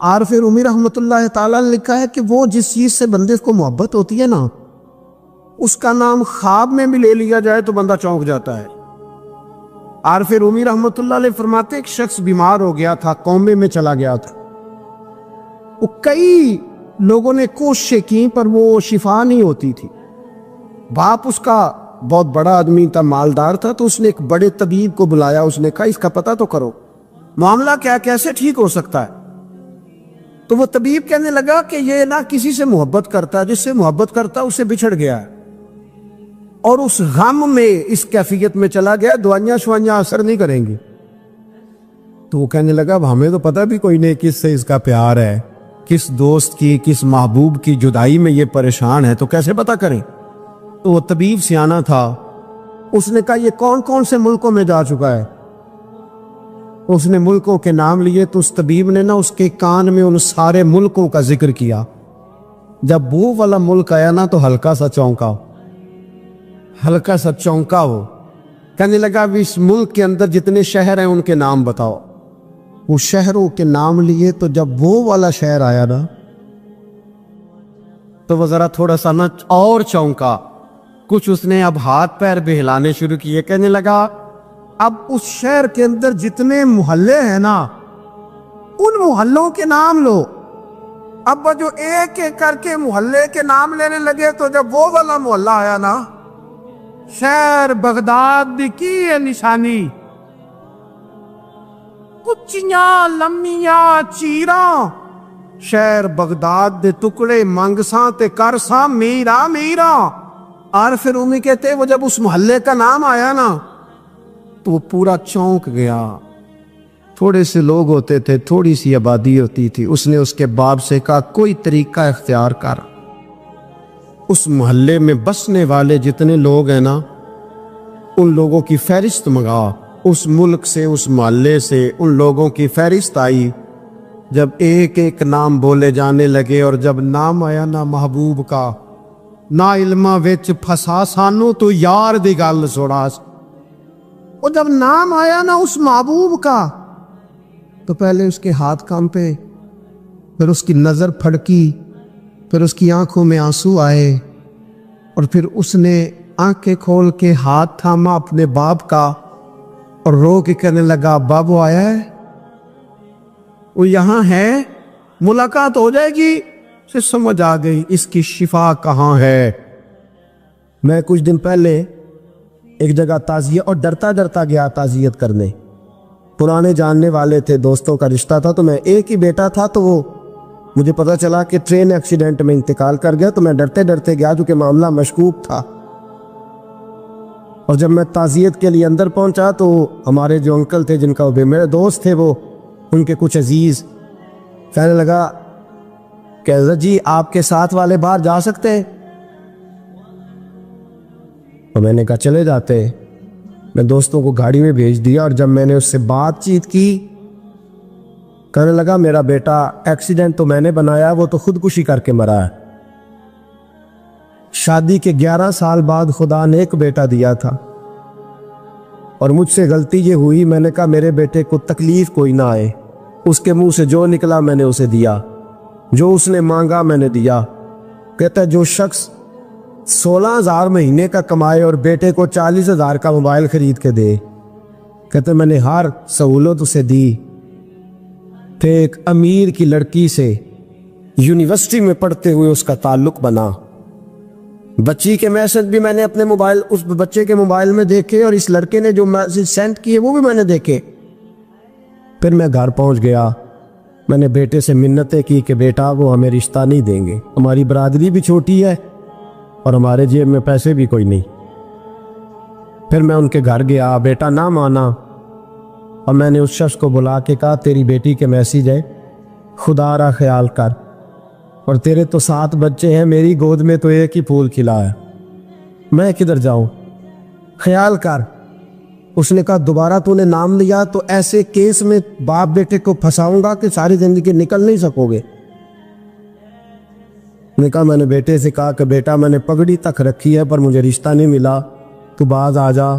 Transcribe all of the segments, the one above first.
عارف رومی رحمۃ اللہ تعالیٰ نے لکھا ہے کہ وہ جس چیز سے بندے کو محبت ہوتی ہے نا، اس کا نام خواب میں بھی لے لیا جائے تو بندہ چونک جاتا ہے۔ عارف رومی رحمۃ اللہ علیہ فرماتے ایک شخص بیمار ہو گیا تھا، کومے میں چلا گیا تھا، وہ کئی لوگوں نے کوششیں کی پر وہ شفا نہیں ہوتی تھی۔ باپ اس کا بہت بڑا آدمی تھا، مالدار تھا، تو اس نے ایک بڑے طبیب کو بلایا، اس نے کہا اس کا پتہ تو کرو معاملہ کیا، کیسے ٹھیک ہو سکتا ہے۔ تو وہ طبیب کہنے لگا کہ یہ نہ کسی سے محبت کرتا، جس سے محبت کرتا اس سے بچھڑ گیا ہے، اور اس غم میں اس کیفیت میں چلا گیا، دوائیاں شوائیاں اثر نہیں کریں گی۔ تو وہ کہنے لگا اب ہمیں تو پتہ بھی کوئی نہیں کس سے اس کا پیار ہے، کس دوست کی، کس محبوب کی جدائی میں یہ پریشان ہے، تو کیسے پتہ کریں۔ تو وہ طبیب سیانہ تھا، اس نے کہا یہ کون کون سے ملکوں میں جا چکا ہے۔ اس نے ملکوں کے نام لیے تو اس طبیب نے نا اس کے کان میں ان سارے ملکوں کا ذکر کیا۔ جب وہ والا ملک آیا نا تو ہلکا سا چونکا وہ کہنے لگا اب اس ملک کے اندر جتنے شہر ہیں ان کے نام بتاؤ۔ وہ شہروں کے نام لیے تو جب وہ والا شہر آیا نا تو وہ ذرا تھوڑا سا نا اور چونکا، کچھ اس نے اب ہاتھ پیر بھی ہلانے شروع کیے، کہنے لگا اب اس شہر کے اندر جتنے محلے ہیں نا ان محلوں کے نام لو۔ اب جو ایک ایک کر کے محلے کے نام لینے لگے تو جب وہ والا محلہ آیا نا، شہر بغداد کی ہے نشانی، کچیاں لمیاں چیراں، شہر بغداد دے ٹکڑے منگساں تے کرساں میرا میرا۔ عارف رومی کہتے وہ جب اس محلے کا نام آیا نا تو وہ پورا چونک گیا۔ تھوڑے سے لوگ ہوتے تھے، تھوڑی سی آبادی ہوتی تھی، اس نے اس کے باپ سے کہا کوئی طریقہ اختیار کر، اس محلے میں بسنے والے جتنے لوگ ہیں نا ان لوگوں کی فہرست منگا۔ اس ملک سے، اس محلے سے ان لوگوں کی فہرست آئی۔ جب ایک ایک نام بولے جانے لگے اور جب نام آیا نا محبوب کا، نا علمہ وچ پھسا سانو تو یار دی گل سوڑاس۔ اور جب نام آیا نا اس محبوب کا تو پہلے اس کے ہاتھ کانپے، پھر اس کی نظر پھڑکی، پھر اس کی آنکھوں میں آنسو آئے، اور پھر اس نے آنکھیں کھول کے ہاتھ تھاما اپنے باپ کا اور رو کے کہنے لگا بابو آیا ہے، وہ یہاں ہے، ملاقات ہو جائے گی۔ سے سمجھ آ گئی اس کی شفا کہاں ہے۔ میں کچھ دن پہلے ایک جگہ تعزیت، اور ڈرتا ڈرتا گیا تعزیت کرنے، پرانے جاننے والے تھے، دوستوں کا رشتہ تھا، تو میں ایک ہی بیٹا تھا، تو وہ مجھے پتا چلا کہ ٹرین ایکسیڈنٹ میں انتقال کر گیا، تو میں ڈرتے ڈرتے گیا کیونکہ معاملہ مشکوک تھا۔ اور جب میں تعزیت کے لیے اندر پہنچا تو ہمارے جو انکل تھے، جن کا وہ میرے دوست تھے، وہ ان کے کچھ عزیز کہنے لگا کہ حضرت جی آپ کے ساتھ والے باہر جا سکتے ہیں؟ اور میں نے کہا چلے جاتے۔ میں دوستوں کو گاڑی میں بھیج دیا، اور جب میں نے اس سے بات چیت کی، کہنے لگا میرا بیٹا ایکسیڈنٹ تو میں نے بنایا، وہ تو خودکشی کر کے مرا ہے۔ شادی کے 11 سال بعد خدا نے ایک بیٹا دیا تھا، اور مجھ سے غلطی یہ ہوئی، میں نے کہا میرے بیٹے کو تکلیف کوئی نہ آئے، اس کے منہ سے جو نکلا میں نے اسے دیا، جو اس نے مانگا میں نے دیا۔ کہتا ہے جو شخص 16,000 مہینے کا کمائے اور بیٹے کو 40,000 کا موبائل خرید کے دے، کہتے میں نے ہر سہولت اسے دی۔ پھر ایک امیر کی لڑکی سے یونیورسٹی میں پڑھتے ہوئے اس کا تعلق بنا، بچی کے میسج بھی میں نے اپنے موبائل، اس بچے کے موبائل میں دیکھے، اور اس لڑکے نے جو میسج سینڈ کیے وہ بھی میں نے دیکھے۔ پھر میں گھر پہنچ گیا، میں نے بیٹے سے منتیں کی کہ بیٹا وہ ہمیں رشتہ نہیں دیں گے، ہماری برادری بھی چھوٹی ہے اور ہمارے جیب میں پیسے بھی کوئی نہیں۔ پھر میں ان کے گھر گیا، بیٹا نہ مانا، اور میں نے اس شخص کو بلا کے کہا تیری بیٹی کے میسیج ہے، خدا را خیال کر، اور تیرے تو 7 بچے ہیں، میری گود میں تو ایک ہی پھول کھلا ہے، میں کدھر جاؤں، خیال کر۔ اس نے کہا دوبارہ تو نے نام لیا تو ایسے کیس میں باپ بیٹے کو پھنساؤں گا کہ ساری زندگی نکل نہیں سکو گے۔ نے کہا میں نے بیٹے سے کہا کہ بیٹا میں نے پگڑی تک رکھی ہے پر مجھے رشتہ نہیں ملا، تو باز آ جا۔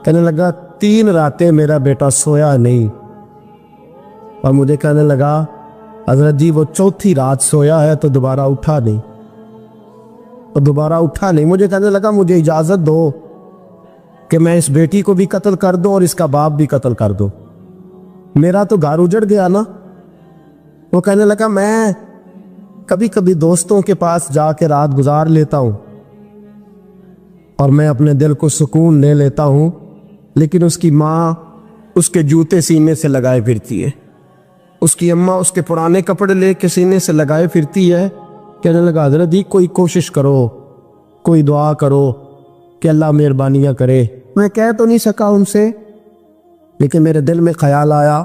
کہنے لگا 3 راتیں میرا بیٹا سویا نہیں، اور مجھے کہنے لگا حضرت جی وہ چوتھی رات سویا ہے تو دوبارہ اٹھا نہیں، مجھے کہنے لگا مجھے اجازت دو کہ میں اس بیٹی کو بھی قتل کر دوں اور اس کا باپ بھی قتل کر دوں، میرا تو گھر اجڑ گیا نا۔ وہ کہنے لگا میں کبھی کبھی دوستوں کے پاس جا کے رات گزار لیتا ہوں اور میں اپنے دل کو سکون لے لیتا ہوں، لیکن اس کی ماں اس کے جوتے سینے سے لگائے پھرتی ہے، اس کی اماں اس کے پرانے کپڑے لے کے سینے سے لگائے پھرتی ہے۔ کہنے لگا حضرت جی کوئی کوشش کرو، کوئی دعا کرو کہ اللہ مہربانیاں کرے۔ میں کہہ تو نہیں سکا ان سے، لیکن میرے دل میں خیال آیا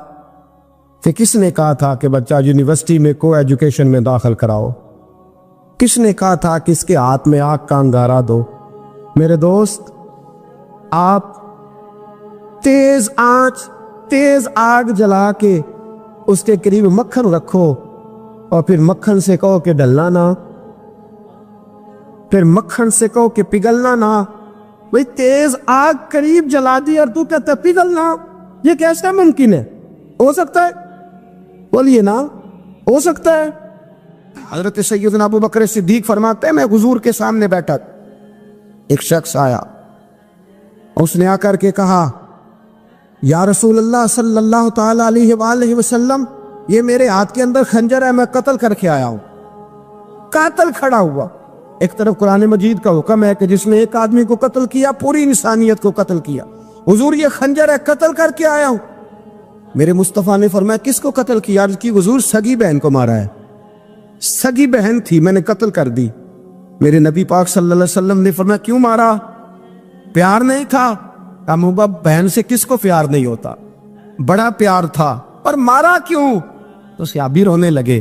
کہ کس نے کہا تھا کہ بچہ یونیورسٹی میں کو ایجوکیشن میں داخل کراؤ، کس نے کہا تھا کہ اس کے ہاتھ میں آگ کا انگارہ دو۔ میرے دوست، آپ تیز آنچ تیز آگ جلا کے اس کے قریب مکھن رکھو اور پھر مکھن سے کہو کہ ڈلنا نہ، پھر مکھن سے کہو کہ پگھلنا نہ۔ بھئی تیز آگ قریب جلا دی اور تو کہتا ہے پگھلنا، یہ کیسا ممکن ہے؟ ہو سکتا ہے؟ بولیے نا، ہو سکتا ہے؟ حضرت سیدنا ابو بکر صدیق فرماتے ہیں میں حضور کے سامنے بیٹھا، ایک شخص آیا، اس نے آ کر کے کہا یا رسول اللہ صلی اللہ تعالی علیہ وآلہ وسلم، یہ میرے ہاتھ کے اندر خنجر ہے، میں قتل کر کے آیا ہوں۔ قاتل کھڑا ہوا، ایک طرف قرآن مجید کا حکم ہے کہ جس نے ایک آدمی کو قتل کیا پوری انسانیت کو قتل کیا، حضور یہ خنجر ہے، قتل کر کے آیا ہوں۔ میرے مصطفیٰ نے فرمایا کس کو قتل کیا؟ عرض کی حضور سگی بہن کو مارا ہے، سگی بہن تھی، میں نے قتل کر دی۔ میرے نبی پاک صلی اللہ علیہ وسلم نے فرمایا کیوں مارا؟ پیار نہیں تھا؟ محبوبہ بہن سے کس کو پیار نہیں ہوتا، بڑا پیار تھا، پر مارا کیوں؟ تو صحابی رونے لگے،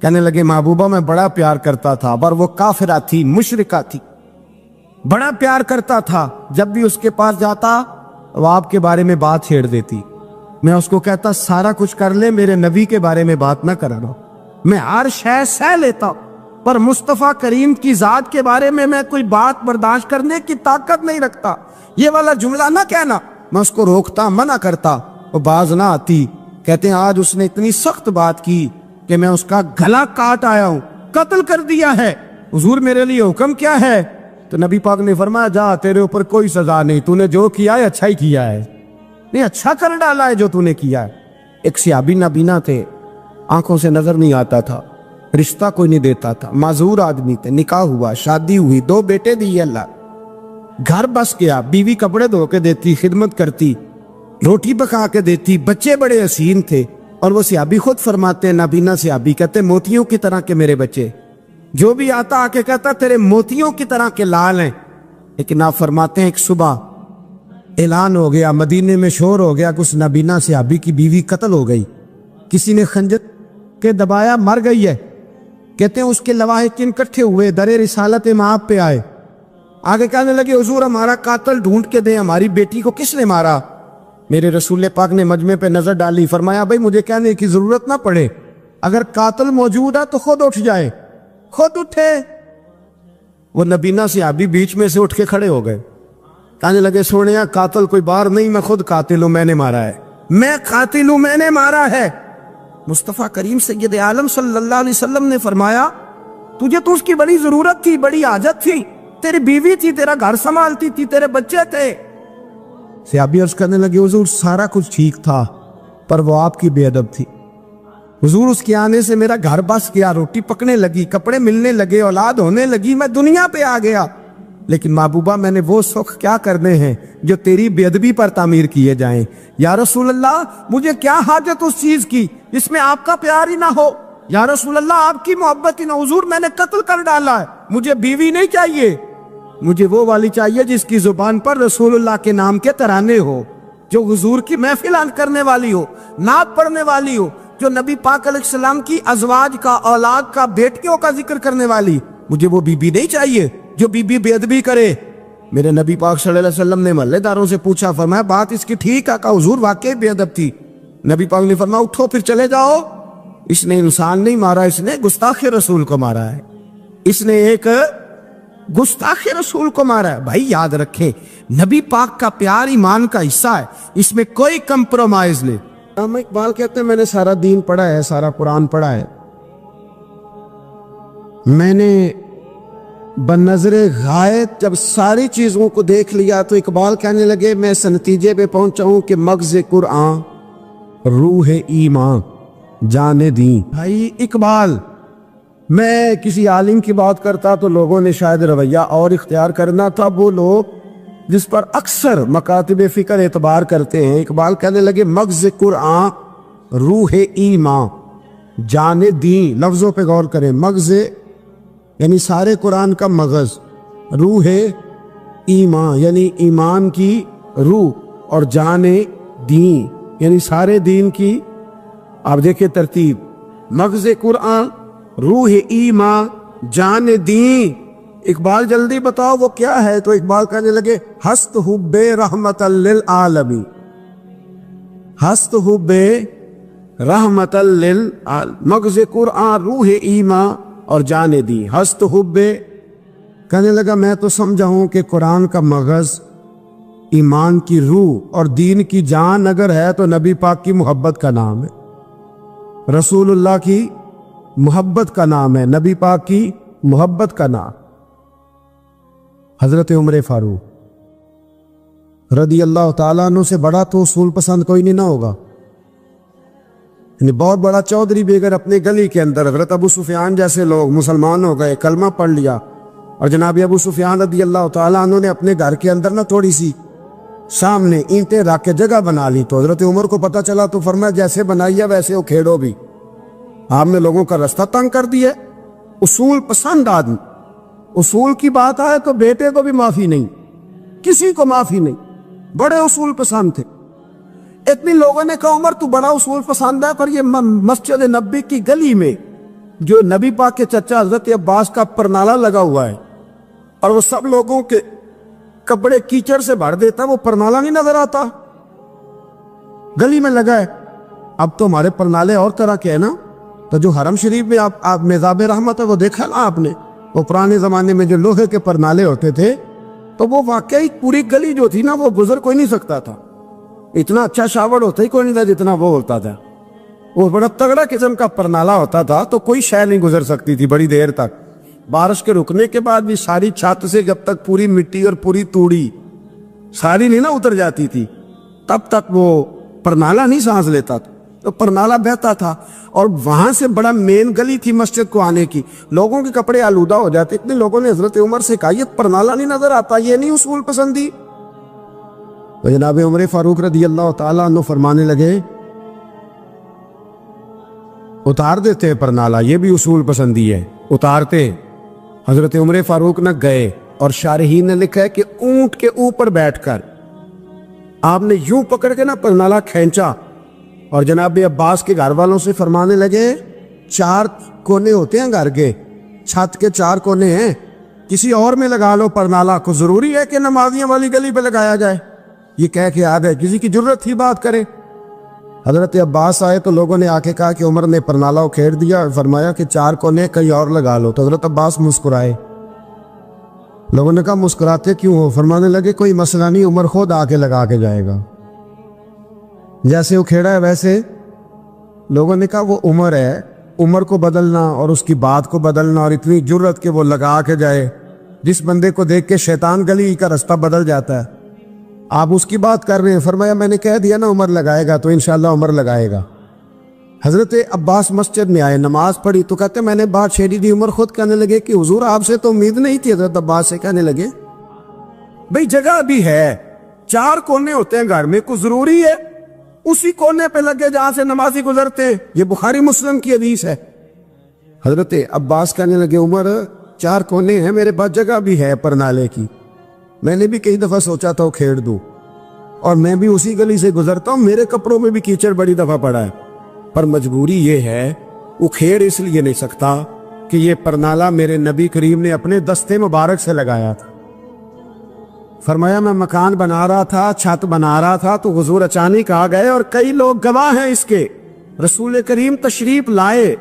کہنے لگے محبوبہ میں بڑا پیار کرتا تھا، پر وہ کافرہ تھی، مشرکہ تھی، بڑا پیار کرتا تھا، جب بھی اس کے پاس جاتا وہ آپ کے بارے میں بات چھیڑ دیتی، میں اس کو کہتا سارا کچھ کر لے میرے نبی کے بارے میں بات نہ کرنا، میں ہر شے سہ لیتا، پر مصطفیٰ کریم کی ذات کے بارے میں کوئی بات برداشت کرنے کی طاقت نہیں رکھتا، یہ والا جملہ نہ کہنا۔ میں اس کو روکتا، منع کرتا، وہ باز نہ آتی۔ کہتے ہیں آج اس نے اتنی سخت بات کی کہ میں اس کا گلا کاٹ آیا ہوں، قتل کر دیا ہے۔ حضور میرے لیے حکم کیا ہے؟ تو نبی پاک نے فرمایا جا، تیرے اوپر کوئی سزا نہیں، تو نے جو کیا ہے اچھا ہی کیا ہے، نہیں اچھا کر ڈالا ہے جو تو نے کیا ہے۔ ایک صحابی نابینا تھے، آنکھوں سے نظر نہیں آتا تھا، رشتہ کوئی نہیں دیتا تھا، معذور آدمی تھے، نکاح ہوا، شادی ہوئی، 2 بیٹے دیے اللہ، گھر بس گیا، بیوی کپڑے دھو کے دیتی، خدمت کرتی، روٹی پکا کے دیتی، بچے بڑے حسین تھے، اور وہ صحابی خود فرماتے ہیں، نابینا صحابی کہتے موتیوں کی طرح کے میرے بچے، جو بھی آتا آ کے کہتا تیرے موتیوں کی طرح کے لال ہیں۔ لیکن آپ فرماتے ہیں ایک صبح اعلان ہو گیا، مدینے میں شور ہو گیا کہ اس نابینا صحابی کی بیوی قتل ہو گئی، کسی نے خنجر کے دبایا، مر گئی ہے۔ کہتے ہیں اس کے لواحقین اکٹھے ہوئے، در رسالت مآب پہ آئے، آگے کہنے لگے حضور ہمارا قاتل ڈھونڈ کے دیں، ہماری بیٹی کو کس نے مارا؟ میرے رسول پاک نے مجمع پہ نظر ڈالی، فرمایا بھائی مجھے کہنے کی ضرورت نہ پڑے، اگر قاتل موجود ہے تو خود اٹھ جائے۔ خود اٹھے، وہ نبینا صحابی بیچ میں سے اٹھ کے کھڑے ہو گئے، کہنے لگے سونیا قاتل کوئی باہر نہیں، میں خود قاتل ہوں، میں نے مارا ہے، میں قاتل ہوں، میں نے مارا ہے۔ مصطفیٰ کریم سید عالم صلی اللہ علیہ وسلم نے فرمایا تجھے تو اس کی بڑی ضرورت تھی، بڑی حاجت تھی، تیری بیوی تھی، تیرا گھر سنبھالتی تھی، تیرے بچے تھے۔ صحابی عرض کرنے لگے حضور سارا کچھ ٹھیک تھا، پر وہ آپ کی بے ادب تھی، حضور اس کے آنے سے میرا گھر بس گیا، روٹی پکنے لگی، کپڑے ملنے لگے، اولاد ہونے لگی، میں دنیا پہ آ گیا، لیکن محبوبہ میں نے وہ سکھ کیا کرنے ہیں جو تیری بے ادبی پر تعمیر کیے جائیں۔ یا رسول اللہ مجھے کیا حاجت اس چیز کی جس میں آپ کا پیار ہی نہ ہو، یا رسول اللہ آپ کی محبت ہی نہ، حضور میں نے قتل کر ڈالا ہے، مجھے بیوی نہیں چاہیے، مجھے وہ والی چاہیے جس کی زبان پر رسول اللہ کے نام کے ترانے ہو، جو حضور کی محفل کرنے والی ہو، نعت پڑھنے والی ہو، جو نبی پاک علیہ السلام کی ازواج کا، اولاد کا، بیٹیوں کا ذکر کرنے والی۔ مجھے وہ بی بی نہیں چاہیے جو بی بی بے ادبی کرے۔ میرے نبی پاک صلی اللہ علیہ وسلم نے محلے داروں سے پوچھا، فرمایا بات اس کی ٹھیک ہے؟ کہا حضور واقعی بے ادب تھی۔ نبی پاک نے فرمایا اٹھو پھر چلے جاؤ، اس نے انسان نہیں مارا، اس نے گستاخ رسول کو مارا ہے، اس نے ایک گستاخ رسول کو مارا ہے۔ بھائی یاد رکھیں نبی پاک کا پیار ایمان کا حصہ ہے، اس میں کوئی کمپرومائز نہیں۔ علامہ اقبال کہتے ہیں میں نے سارا دین پڑھا ہے، سارا قرآن پڑھا ہے، میں نے بنظر غائب جب ساری چیزوں کو دیکھ لیا تو اقبال کہنے لگے میں اس نتیجے پہ پہنچا ہوں کہ مغز قرآن روح ایمان جان دین۔ بھائی اقبال، میں کسی عالم کی بات کرتا تو لوگوں نے شاید رویہ اور اختیار کرنا تھا، وہ لوگ جس پر اکثر مکاتب فکر اعتبار کرتے ہیں۔ اقبال کہنے لگے مغز قرآن روح ایمان جان دین۔ لفظوں پہ غور کریں، مغز یعنی سارے قرآن کا مغز، روح ایمان یعنی ایمان کی روح، اور جان دین یعنی سارے دین کی۔ آپ دیکھیں ترتیب، مغز قرآن روح ایمان جان دین۔ اقبال جلدی بتاؤ وہ کیا ہے؟ تو اقبال کہنے لگے ہست حب رحمت للعالمین، ہست حب رحمت للعالمین، مغز قرآن روح ایمان اور جان دی۔ ہست حب، کہنے لگا میں تو سمجھا ہوں کہ قرآن کا مغز ایمان کی روح اور دین کی جان اگر ہے تو نبی پاک کی محبت کا نام ہے، رسول اللہ کی محبت کا نام ہے، نبی پاک کی محبت کا نام۔ حضرت عمر فاروق رضی اللہ تعالیٰ عنہ سے بڑا تو اصول پسند کوئی نہیں نہ ہوگا، یعنی بہت بڑا چودھری بھی اگر اپنے گلی کے اندر حضرت ابو سفیان جیسے لوگ مسلمان ہو گئے، کلمہ پڑھ لیا، اور جناب ابو سفیان رضی اللہ تعالیٰ عنہ نے اپنے گھر کے اندر نہ تھوڑی سی سامنے اینٹیں رکھ کے جگہ بنا لی، تو حضرت عمر کو پتہ چلا تو فرمایا جیسے بنائی ہے ویسے وہ کھیڑو بھی، آپ نے لوگوں کا رستہ تنگ کر دیا۔ اصول پسند آدمی، اصول کی بات آئے تو بیٹے کو بھی معافی نہیں، کسی کو معافی نہیں، بڑے اصول پسند تھے۔ اتنی لوگوں نے کہا عمر تو بڑا اصول پسند ہے، پر یہ مسجد نبی کی گلی میں جو نبی پاک کے چچا حضرت عباس کا پرنالہ لگا ہوا ہے اور وہ سب لوگوں کے کپڑے کیچڑ سے بھر دیتا، وہ پرنالہ نہیں نظر آتا؟ گلی میں لگا ہے۔ اب تو ہمارے پرنالے اور طرح کے ہیں نا، تو جو حرم شریف میں آپ میزاب رحمت ہے وہ دیکھا نا آپ نے، وہ پرانے زمانے میں جو لوہے کے پرنالے ہوتے تھے، تو وہ واقعی پوری گلی جو تھی نا وہ گزر کوئی نہیں سکتا تھا، اتنا اچھا شاور ہوتا ہی کوئی نہیں تھا جتنا وہ ہوتا تھا، وہ بڑا تگڑا قسم کا پرنالہ ہوتا تھا، تو کوئی شے نہیں گزر سکتی تھی بڑی دیر تک۔ بارش کے رکنے کے بعد بھی ساری چھت سے جب تک پوری مٹی اور پوری توڑی ساری نہیں نا اتر جاتی تھی تب تک وہ پرنالہ نہیں سانس لیتا تھا، تو پرنالہ بہتا تھا، اور وہاں سے بڑا مین گلی تھی مسجد کو آنے کی، لوگوں کے کپڑے آلودہ ہو جاتے۔ اتنے لوگوں نے حضرت عمر سے کہا یہ پرنالہ نہیں نظر آتا، یہ نہیں اصول پسندی؟ تو جناب عمر فاروق رضی اللہ تعالیٰ عنہ فرمانے لگے اتار دیتے ہیں پرنالہ، یہ بھی اصول پسندی ہے، اتارتے۔ حضرت عمر فاروق نہ گئے، اور شارحین نے لکھا ہے کہ اونٹ کے اوپر بیٹھ کر آپ نے یوں پکڑ کے نا پرنالہ کھینچا، اور جناب عباس کے گھر والوں سے فرمانے لگے 4 کونے ہوتے ہیں گھر کے، چھت کے 4 کونے ہیں، کسی اور میں لگا لو پرنالہ کو، ضروری ہے کہ نمازیاں والی گلی پہ لگایا جائے؟ یہ کہہ کے آ گئے، کسی کی ضرورت تھی بات کرے؟ حضرت عباس آئے تو لوگوں نے آ کے کہا کہ عمر نے پرنالہ کھیڑ دیا، فرمایا کہ 4 کونے کہیں اور لگا لو، تو حضرت عباس مسکرائے۔ لوگوں نے کہا مسکراتے کیوں ہو؟ فرمانے لگے کوئی مسئلہ نہیں، عمر خود آ کے لگا کے جائے گا، جیسے وہ کھیڑا ہے ویسے۔ لوگوں نے کہا وہ عمر ہے، عمر کو بدلنا اور اس کی بات کو بدلنا، اور اتنی جرت کہ وہ لگا کے جائے، جس بندے کو دیکھ کے شیطان گلی کا رستہ بدل جاتا ہے، آپ اس کی بات کر رہے ہیں۔ فرمایا میں نے کہہ دیا نا عمر لگائے گا، تو انشاءاللہ عمر لگائے گا۔ حضرت عباس مسجد میں آئے، نماز پڑھی تو کہتے میں نے بات چھیڑی دی۔ عمر خود کہنے لگے کہ حضور آپ سے تو امید نہیں تھی۔ حضرت عباس سے کہنے لگے بھئی جگہ بھی ہے، 4 کونے ہوتے ہیں گھر میں، کوئی ضروری ہے اسی کونے پہ لگے جہاں سے نمازی گزرتے ہیں؟ یہ بخاری مسلم کی حدیث ہے۔ حضرت عباس کہنے لگے عمر 4 کونے ہیں، میرے پاس جگہ بھی ہے پرنالے کی، میں نے بھی کئی دفعہ سوچا تھا وہ کھیڑ دوں، اور میں بھی اسی گلی سے گزرتا ہوں، میرے کپڑوں میں بھی کیچڑ بڑی دفعہ پڑا ہے، پر مجبوری یہ ہے وہ کھیڑ اس لیے نہیں سکتا کہ یہ پرنالہ میرے نبی کریم نے اپنے دستے مبارک سے لگایا تھا۔ فرمایا میں مکان بنا رہا تھا، چھت بنا رہا تھا، تو حضور اچانک آ گئے، اور کئی لوگ گواہ ہیں اس کے، رسول کریم تشریف لائے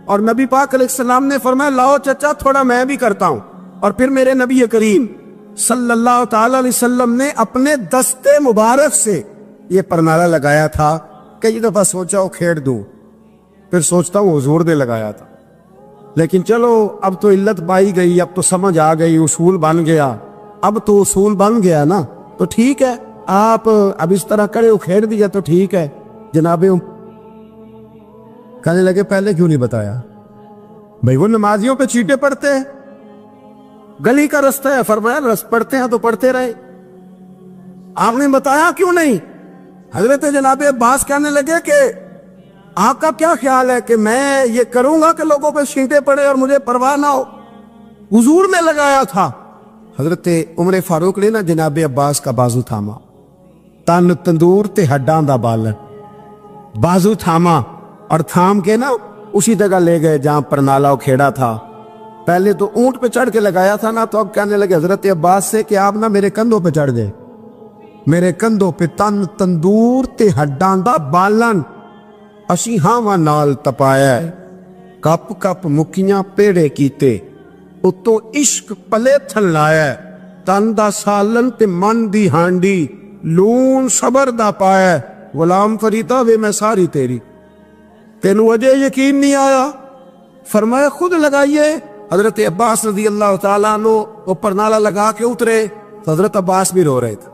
اور نبی پاک علیہ السلام نے فرمایا لاؤ چچا تھوڑا میں بھی کرتا ہوں، اور پھر میرے نبی کریم صلی اللہ تعالی علیہ وسلم نے اپنے دستے مبارک سے یہ پرنالہ لگایا تھا۔ کئی دفعہ سوچا ہو کھیڑ دوں، پھر سوچتا ہوں حضور نے لگایا تھا، لیکن چلو اب تو علت پائی گئی، اب تو سمجھ آ گئی، اصول بن گیا، اب تو اصول بن گیا نا، تو ٹھیک ہے، آپ اب اس طرح کرے کھیڑ دیا تو ٹھیک ہے جناب۔ کہنے لگے پہلے کیوں نہیں بتایا؟ بھئی وہ نمازیوں پہ چیٹے پڑتے ہیں، گلی کا رستہ ہے، فرمایا رست پڑتے ہیں تو پڑھتے رہے، آپ نے بتایا کیوں نہیں؟ حضرت جناب عباس کہنے لگے کہ آپ کا کیا خیال ہے کہ میں یہ کروں گا کہ لوگوں پہ چیٹے پڑے اور مجھے پرواہ نہ ہو؟ حضور نے لگایا تھا۔ حضرت عمر فاروق نے نا جناب عباس کا بازو تھاما، تن تندور تے ہڈاں دا بالن، بازو تھاما اور تھام کے نا اسی جگہ لے گئے جہاں پر نالا و کھیڑا تھا۔ پہلے تو اونٹ پہ چڑھ کے لگایا تھا نا، تو اب کہنے لگے حضرت عباس سے کہ آپ نا میرے کندھوں پہ چڑھ گئے، میرے کندھوں پہ تن تندور تے ہڈاں دا بالن، اسی ہاواں نال تپایا ہے، کپ کپ مکیاں پیڑے کیتے، اتوں عشق پلے تھن لایا ہے، تن دا سالن تے من دی ہانڈی، لون صبر دا پایا ہے، غلام فریدا وے میں ساری تیری، تینوں وجہ یقین نہیں آیا؟ فرمایا خود لگائیے۔ حضرت عباس رضی اللہ تعالیٰ عنہ اوپر نالا لگا کے اترے تو حضرت عباس بھی رو رہے تھے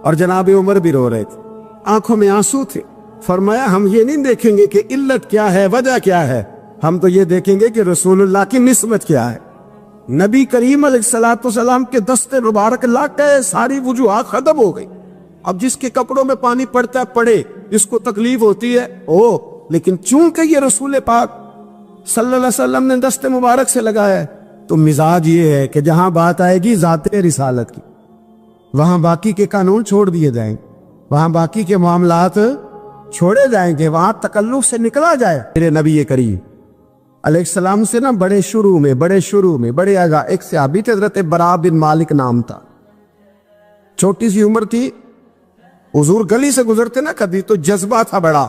اور جناب عمر بھی رو رہے تھے، آنکھوں میں آنسو تھے۔ فرمایا ہم یہ نہیں دیکھیں گے کہ علت کیا ہے، وجہ کیا ہے، ہم تو یہ دیکھیں گے کہ رسول اللہ کی نسبت کیا ہے۔ نبی کریم علیہ السلام کے دست مبارک لگ گئے، ساری وجوہات ختم ہو گئی۔ اب جس کے کپڑوں میں پانی پڑتا ہے پڑے، جس کو تکلیف ہوتی ہے لیکن چونکہ یہ رسول پاک صلی اللہ علیہ وسلم نے دست مبارک سے لگایا ہے، تو مزاج یہ ہے کہ جہاں بات آئے گی ذات رسالت کی، وہاں باقی کے قانون چھوڑ دیے جائیں، وہاں باقی کے معاملات چھوڑے جائیں گے، وہاں تکلف سے نکلا جائے۔ میرے نبی کریم علیہ السلام سے نا بڑے شروع میں بڑے آگاہ ایک صحابی تھے، حضرت برا بن مالک نام تھا، چھوٹی سی عمر تھی، حضور گلی سے گزرتے نا کبھی تو جذبہ تھا بڑا،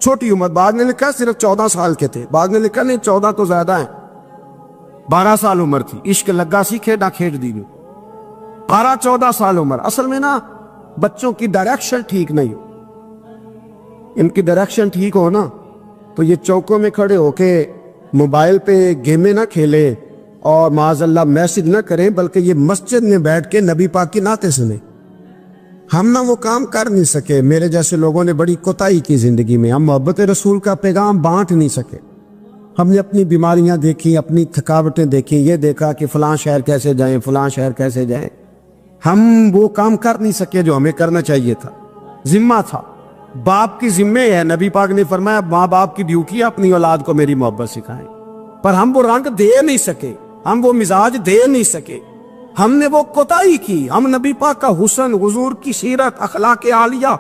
چھوٹی عمر، بعد نے لکھا صرف 14 سال کے تھے، بعد نے لکھا نہیں 14 تو زیادہ ہیں، 12 سال عمر تھی، عشق لگا سی کھیڑا کھیڑ دی، 12-14 سال عمر۔ اصل میں نا بچوں کی ڈائریکشن ٹھیک نہیں ہو، ان کی ڈائریکشن ٹھیک ہو نا تو یہ چوکوں میں کھڑے ہو کے موبائل پہ گیمیں نہ کھیلے اور معاذ اللہ میسج نہ کریں، بلکہ یہ مسجد میں بیٹھ کے نبی پاک کی نعتیں سنیں۔ ہم نہ وہ کام کر نہیں سکے، میرے جیسے لوگوں نے بڑی کوتاہی کی زندگی میں، ہم محبت رسول کا پیغام بانٹ نہیں سکے، ہم نے اپنی بیماریاں دیکھی، اپنی تھکاوٹیں دیکھی، یہ دیکھا کہ فلاں شہر کیسے جائیں، فلاں شہر کیسے جائیں، ہم وہ کام کر نہیں سکے جو ہمیں کرنا چاہیے تھا، ذمہ تھا، باپ کی ذمہ ہے، نبی پاک نے فرمایا ماں باپ کی ڈیوٹی ہے اپنی اولاد کو میری محبت سکھائیں، پر ہم وہ رنگ دے نہیں سکے، ہم وہ مزاج دے نہیں سکے، ہم نے وہ کوتاہی کی، ہم نبی پاک کا حسن، حضور کی سیرت، اخلاق عالیہ،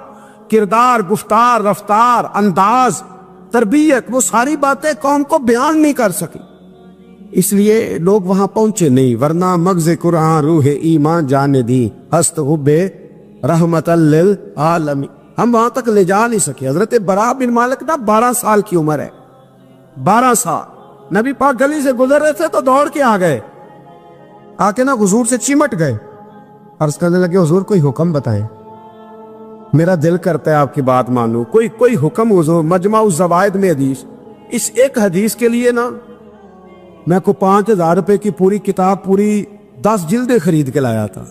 کردار، گفتار، رفتار، انداز، تربیت، وہ ساری باتیں قوم کو بیان نہیں کر سکی، اس لیے لوگ وہاں پہنچے نہیں، ورنہ مغز قرآن روح ایمان جانے دی، ہست حب رحمت للعالمین، ہم وہاں تک لے جا نہیں سکے۔ حضرت برا بن مالک نا 12 سال کی عمر ہے، 12 سال، نبی پاک گلی سے گزر رہے تھے تو دوڑ کے آ گئے، آ کے نا حضور سے چمٹ گئے، عرض کرنے لگے حضور کوئی حکم بتائیں، میرا دل کرتا ہے آپ کی بات مانوں، کوئی حکم حضور۔ مجمع الزوائد میں حدیث، اس ایک حدیث کے لیے نا میں کو 5000 روپے کی پوری کتاب، پوری 10 جلدیں خرید کے لایا تھا،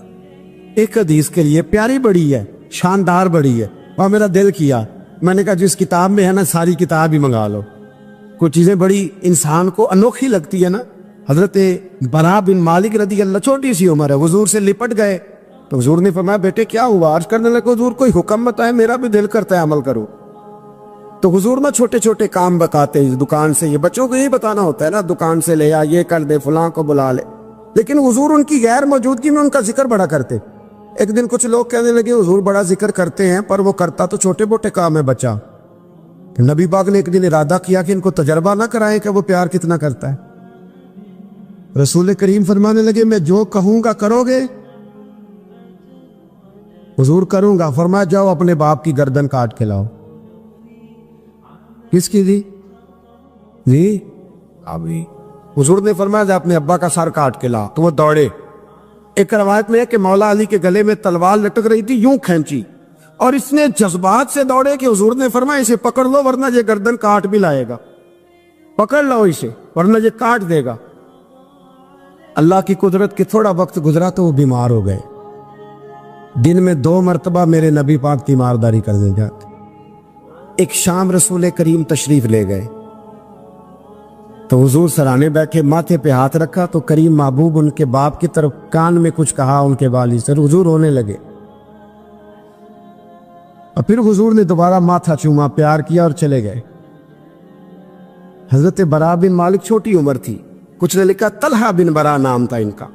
ایک حدیث کے لیے، پیاری بڑی ہے، شاندار بڑی ہے، اور میرا دل کیا، میں نے کہا جس کتاب میں ہے نا ساری کتاب ہی منگا لو، کچھ چیزیں بڑی انسان کو انوکھی لگتی ہے نا۔ حضرت برا بن مالک رضی اللہ، چھوٹی سی عمر ہے، حضور سے لپٹ گئے تو حضور نے فرمایا بیٹے کیا ہوا؟ عرض کرنے لگے حضور کوئی حکم بتائے، میرا بھی دل کرتا ہے عمل کرو۔ تو حضور نا چھوٹے چھوٹے کام بتاتے ہیں، دکان سے، یہ بچوں کو یہی بتانا ہوتا ہے نا، دکان سے لے آ، یہ کر دے، فلاں کو بلا لے، لیکن حضور ان کی غیر موجودگی میں ان کا ذکر بڑا کرتے۔ ایک دن کچھ لوگ کہنے لگے حضور بڑا ذکر کرتے ہیں پر وہ کرتا تو چھوٹے موٹے کام ہے بچہ۔ نبی پاک نے ایک دن ارادہ کیا کہ ان کو تجربہ نہ کرائیں کہ وہ پیار کتنا کرتا ہے۔ رسول کریم فرمانے لگے میں جو کہوں گا کرو گے؟ حضور کروں گا۔ فرمایا جاؤ اپنے باپ کی گردن کاٹ کے لاؤ۔ کس کی دی؟ جی ابھی حضور نے فرمایا جا اپنے ابا کا سر کاٹ کے لا، تو وہ دوڑے۔ ایک روایت میں ہے کہ مولا علی کے گلے میں تلوار لٹک رہی تھی، یوں کھینچی اور اس نے جذبات سے دوڑے کہ حضور نے فرمایا اسے پکڑ لو ورنہ یہ گردن کاٹ بھی لائے گا، پکڑ لو اسے ورنہ یہ کاٹ دے گا۔ اللہ کی قدرت کہ تھوڑا وقت گزرا تو وہ بیمار ہو گئے۔ دن میں 2 مرتبہ میرے نبی پاک تیمارداری کر دے جاتے۔ ایک شام رسول کریم تشریف لے گئے تو حضور سرانے بیٹھے، ماتھے پہ ہاتھ رکھا تو کریم محبوب ان کے باپ کی طرف کان میں کچھ کہا، ان کے والد سے حضور ہونے لگے، اور پھر حضور نے دوبارہ ماتھا چوما، پیار کیا اور چلے گئے۔ حضرت برا بن مالک چھوٹی عمر تھی، کچھ نے لکھا طلحہ بن برا نام تھا ان کا،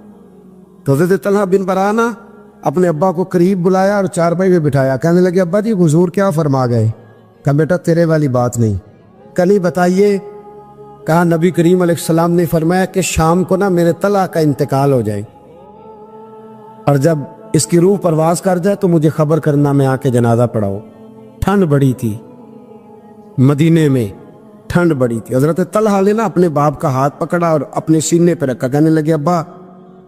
تو حضرت طلحہ بن برا نا اپنے ابا کو قریب بلایا اور چارپائی پہ بٹھایا، کہنے لگے ابا جی حضور کیا فرما گئے؟ کہا بیٹا تیرے والی بات نہیں، کل ہی بتائیے۔ کہا نبی کریم علیہ السلام نے فرمایا کہ شام کو نا میرے طلحہ کا انتقال ہو جائے، اور جب اس کی روح پرواز کر جائے تو مجھے خبر کرنا، میں آ کے جنازہ پڑھاؤ۔ ٹھنڈ بڑی تھی، مدینے میں ٹھنڈ بڑی تھی۔ حضرت طلحہ نے نا اپنے باپ کا ہاتھ پکڑا اور اپنے سینے پہ رکھا، کہنے لگے ابا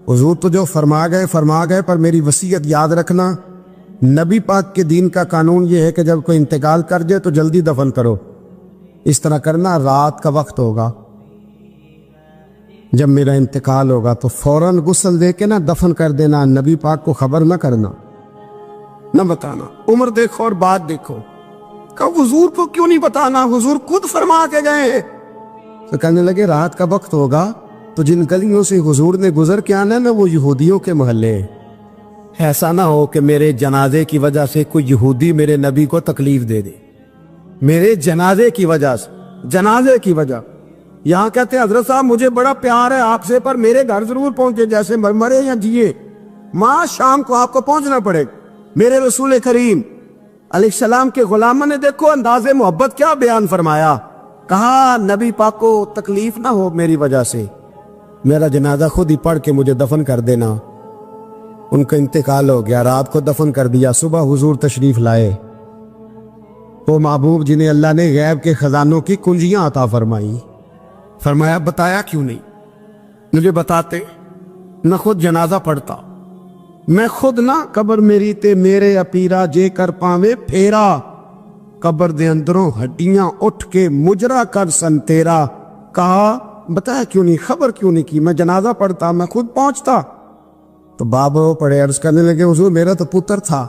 حضور تو جو فرما گئے، پر میری وصیت یاد رکھنا، نبی پاک کے دین کا قانون یہ ہے کہ جب کوئی انتقال کر جائے تو جلدی دفن کرو، اس طرح کرنا رات کا وقت ہوگا، جب میرا انتقال ہوگا تو فوراً غسل دے کے نا دفن کر دینا، نبی پاک کو خبر نہ کرنا، نہ بتانا۔ عمر دیکھو اور بات دیکھو، کہ حضور کو کیوں نہیں بتانا، حضور خود فرما کے گئے۔ تو کہنے لگے رات کا وقت ہوگا تو جن گلیوں سے حضور نے گزر کے آنا نا وہ یہودیوں کے محلے، ایسا نہ ہو کہ میرے جنازے کی وجہ سے کوئی یہودی میرے نبی کو تکلیف دے دے، میرے جنازے کی وجہ سے، جنازے کی وجہ۔ یہاں کہتے ہیں حضرت صاحب مجھے بڑا پیار ہے آپ سے، پر میرے گھر ضرور پہنچے، جیسے مرے یا جیے، ماں شام کو آپ کو پہنچنا پڑے۔ میرے رسول کریم علیہ السلام کے غلاموں نے دیکھو انداز محبت کیا بیان فرمایا، کہا نبی پاک کو تکلیف نہ ہو میری وجہ سے، میرا جنازہ خود ہی پڑھ کے مجھے دفن کر دینا۔ ان کا انتقال ہو گیا، رات کو دفن کر دیا، صبح حضور تشریف لائے، وہ محبوب جنہیں اللہ نے غیب کے خزانوں کی کنجیاں عطا فرمائی، فرمایا بتایا کیوں نہیں، مجھے بتاتے، نہ خود جنازہ پڑھتا، میں خود نہ قبر میری تے میرے اپیرا جے کر پاوے پھیرا، قبر دے اندروں ہڈیاں اٹھ کے مجرا کر سن تیرا۔ کہا بتایا کیوں نہیں، خبر کیوں نہیں کی، میں جنازہ پڑھتا، میں خود پہنچتا۔ تو باب رو پڑے، عرض کرنے لگے حضور میرا تو پتر تھا،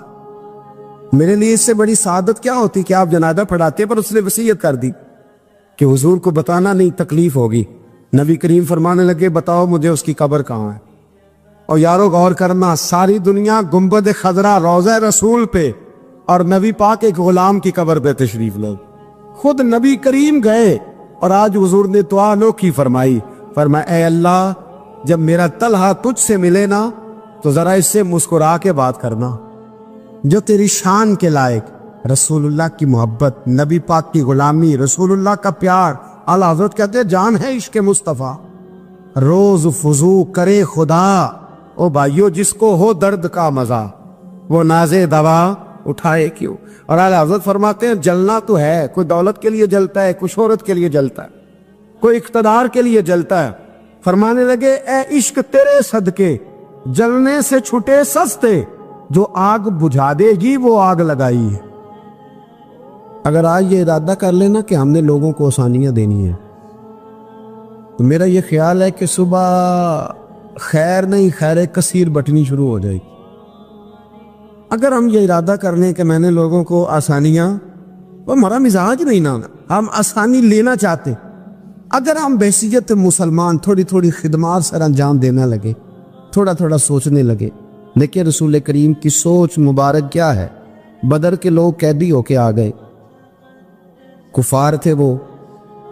میرے لیے اس سے بڑی سعادت کیا ہوتی کہ آپ جنازہ پڑھاتے، پر اس نے وصیت کر دی کہ حضور کو بتانا نہیں، تکلیف ہوگی۔ نبی کریم فرمانے لگے بتاؤ مجھے اس کی قبر کہاں ہے۔ اور یارو غور کرنا، ساری دنیا گنبد خضرا روضہ رسول پہ، اور نبی پاک ایک غلام کی قبر پہ تشریف لے، خود نبی کریم گئے، اور آج حضور نے دعا انوکھی فرمائی، فرمایا اے اللہ جب میرا طلحہ تجھ سے ملے نا تو ذرا اس سے مسکرا کے بات کرنا، جو تیری شان کے لائق، رسول اللہ کی محبت، نبی پاک کی غلامی، رسول اللہ کا پیار۔ اعلیٰ حضرت کہتے ہیں جان ہے عشق مصطفیٰ، روز فضو کرے خدا، او بھائیو جس کو ہو درد کا مزہ، وہ نازے دوا اٹھائے کیوں۔ اور اعلیٰ حضرت فرماتے ہیں جلنا تو ہے، کوئی دولت کے لیے جلتا ہے، کوئی شہرت کے لیے جلتا ہے، کوئی اقتدار کے لیے جلتا ہے۔ فرمانے لگے اے عشق تیرے صدقے جلنے سے چھٹے سستے، جو آگ بجھا دے گی وہ آگ لگائی ہے۔ اگر آج یہ ارادہ کر لینا کہ ہم نے لوگوں کو آسانیاں دینی ہیں، تو میرا یہ خیال ہے کہ صبح خیر نہیں خیر کثیر بٹنی شروع ہو جائے گی۔ اگر ہم یہ ارادہ کر لیں کہ میں نے لوگوں کو آسانیاں، وہ ہمارا مزاج نہیں نا، ہم آسانی لینا چاہتے، اگر ہم بحیثیت مسلمان تھوڑی تھوڑی خدمات سر انجام دینا لگے، تھوڑا تھوڑا سوچنے لگے۔ لیکن رسول کریم کی سوچ مبارک کیا ہے، بدر کے لوگ قیدی ہو کے آ گئے، کفار تھے وہ،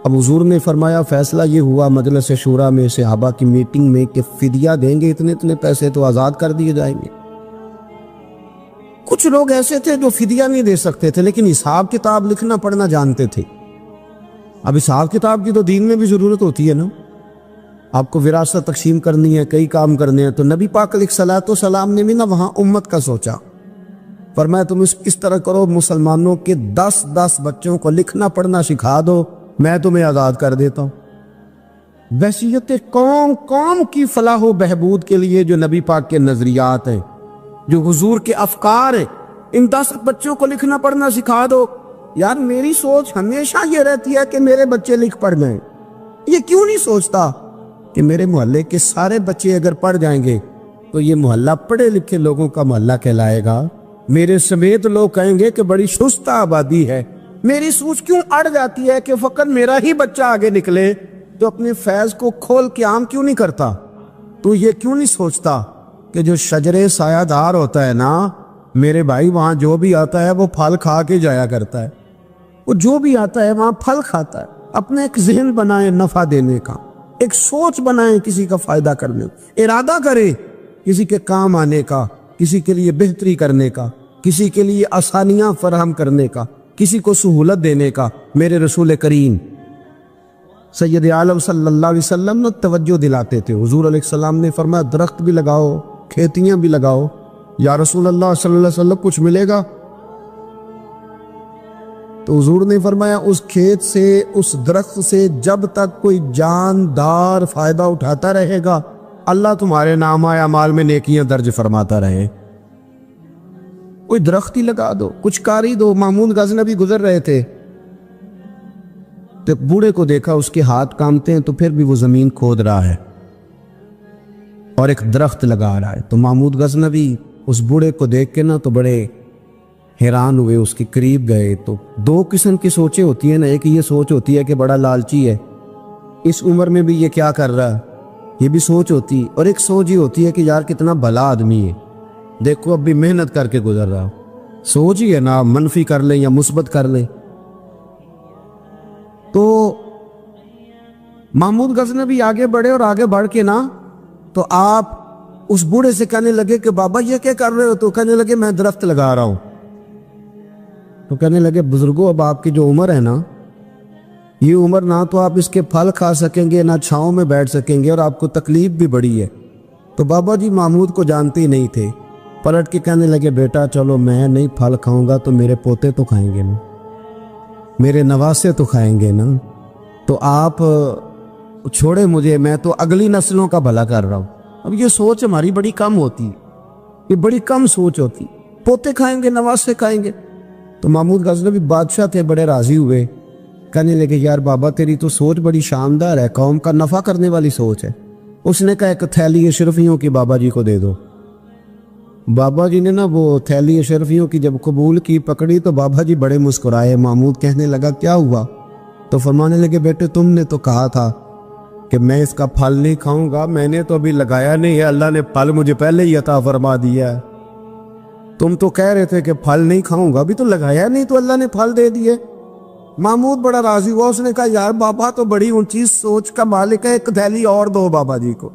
اب حضور نے فرمایا فیصلہ یہ ہوا مجلس شورا میں صحابہ کی میٹنگ میں کہ فدیہ دیں گے اتنے اتنے پیسے تو آزاد کر دیے جائیں گے۔ کچھ لوگ ایسے تھے جو فدیہ نہیں دے سکتے تھے لیکن حساب کتاب لکھنا پڑھنا جانتے تھے۔ اب حساب کتاب کی تو دین میں بھی ضرورت ہوتی ہے نا، آپ کو وراثت تقسیم کرنی ہے، کئی کام کرنے ہیں، تو نبی پاک علیہ الصلوۃ والسلام نے بھی نا وہاں امت کا سوچا، فرمایا تم اس طرح کرو، مسلمانوں کے 10 بچوں کو لکھنا پڑھنا سکھا دو، میں تمہیں آزاد کر دیتا ہوں۔ وحشیت قوم کی فلاح و بہبود کے لیے جو نبی پاک کے نظریات ہیں، جو حضور کے افکار ہیں، ان 10 بچوں کو لکھنا پڑھنا سکھا دو۔ یار میری سوچ ہمیشہ یہ رہتی ہے کہ میرے بچے لکھ پڑھ جائیں۔ یہ کیوں نہیں سوچتا کہ میرے محلے کے سارے بچے اگر پڑھ جائیں گے تو یہ محلہ پڑھے لکھے لوگوں کا محلہ کہلائے گا، میرے سمیت لوگ کہیں گے کہ بڑی شستہ آبادی ہے۔ میری سوچ کیوں اڑ جاتی ہے کہ فقط میرا ہی بچہ آگے نکلے، تو اپنے فیض کو کھول کے عام کیوں نہیں کرتا؟ تو یہ کیوں نہیں سوچتا کہ جو شجرے سایہ دار ہوتا ہے نا میرے بھائی، وہاں جو بھی آتا ہے وہ پھل کھا کے جایا کرتا ہے، وہ جو بھی آتا ہے وہاں پھل کھاتا ہے۔ اپنے ایک ذہن بنائیں نفع دینے کا، ایک سوچ بنائیں کسی کا فائدہ کرنے کا، ارادہ کریں کسی کے کام آنے کا، کسی کے لیے بہتری کرنے کا، کسی کے لیے آسانیاں فراہم کرنے کا، کسی کو سہولت دینے کا۔ میرے رسول کریم سید عالم صلی اللہ علیہ وسلم نے توجہ دلاتے تھے۔ حضور علیہ السلام نے فرمایا درخت بھی لگاؤ، کھیتیاں بھی لگاؤ۔ یا رسول اللہ صلی اللہ علیہ وسلم کچھ ملے گا؟ تو حضور نے فرمایا اس کھیت سے، اس درخت سے جب تک کوئی جاندار فائدہ اٹھاتا رہے گا اللہ تمہارے نامہ اعمال میں نیکیاں درج فرماتا رہے۔ کوئی درخت ہی لگا دو، کچھ کاری دو۔ محمود غزنوی گزر رہے تھے تو بوڑھے کو دیکھا، اس کے ہاتھ کامتے ہیں تو پھر بھی وہ زمین کھود رہا ہے اور ایک درخت لگا رہا ہے۔ تو محمود غزنوی اس بوڑھے کو دیکھ کے نا تو بڑے حیران ہوئے، اس کے قریب گئے۔ تو دو قسم کی سوچیں ہوتی ہیں نا، ایک یہ سوچ ہوتی ہے کہ بڑا لالچی ہے، اس عمر میں بھی یہ کیا کر رہا ہے، یہ بھی سوچ ہوتی، اور ایک سوچ یہ ہوتی ہے کہ یار کتنا بھلا آدمی ہے، دیکھو اب بھی محنت کر کے گزر رہا۔ سوچ ہی ہے نا، منفی کر لیں یا مثبت کر لیں۔ تو محمود غزنوی آگے بڑھے اور آگے بڑھ کے نا تو آپ اس بوڑھے سے کہنے لگے کہ بابا یہ کیا کر رہے ہو؟ تو کہنے لگے میں درخت لگا رہا ہوں۔ تو کہنے لگے بزرگوں اب آپ کی جو عمر ہے نا، یہ عمر نہ تو آپ اس کے پھل کھا سکیں گے، نہ چھاؤں میں بیٹھ سکیں گے، اور آپ کو تکلیف بھی بڑی ہے۔ تو بابا جی محمود کو جانتے ہی نہیں تھے، پلٹ کے کہنے لگے بیٹا چلو میں نہیں پھل کھاؤں گا تو میرے پوتے تو کھائیں گے نا، میرے نواسے تو کھائیں گے نا، تو آپ چھوڑے مجھے، میں تو اگلی نسلوں کا بھلا کر رہا ہوں۔ اب یہ سوچ ہماری بڑی کم ہوتی، یہ بڑی کم سوچ ہوتی، پوتے کھائیں گے نواسے کھائیں گے۔ تو محمود غزنوی بادشاہ تھے، بڑے راضی ہوئے، کہنے لگے یار بابا تیری تو سوچ بڑی شاندار ہے، قوم کا نفع کرنے والی سوچ ہے۔ اس نے کہا ایک تھیلی اشرفیوں کی بابا جی کو دے دو۔ بابا جی نے نا وہ تھیلی اشرفیوں کی جب قبول کی، پکڑی تو بابا جی بڑے مسکرائے۔ محمود کہنے لگا کیا ہوا؟ تو فرمانے لگے بیٹے تم نے تو کہا تھا کہ میں اس کا پھل نہیں کھاؤں گا، میں نے تو ابھی لگایا نہیں ہے، اللہ نے پھل مجھے پہلے ہی عطا فرما دیا ہے۔ تم تو کہہ رہے تھے کہ پھل نہیں کھاؤں گا، ابھی تو لگایا نہیں تو اللہ نے پھل دے دیے۔ محمود بڑا راضی ہوا، اس نے کہا یار بابا تو بڑی اونچی سوچ کا مالک ہے، ایک تھیلی اور دو بابا جی کو،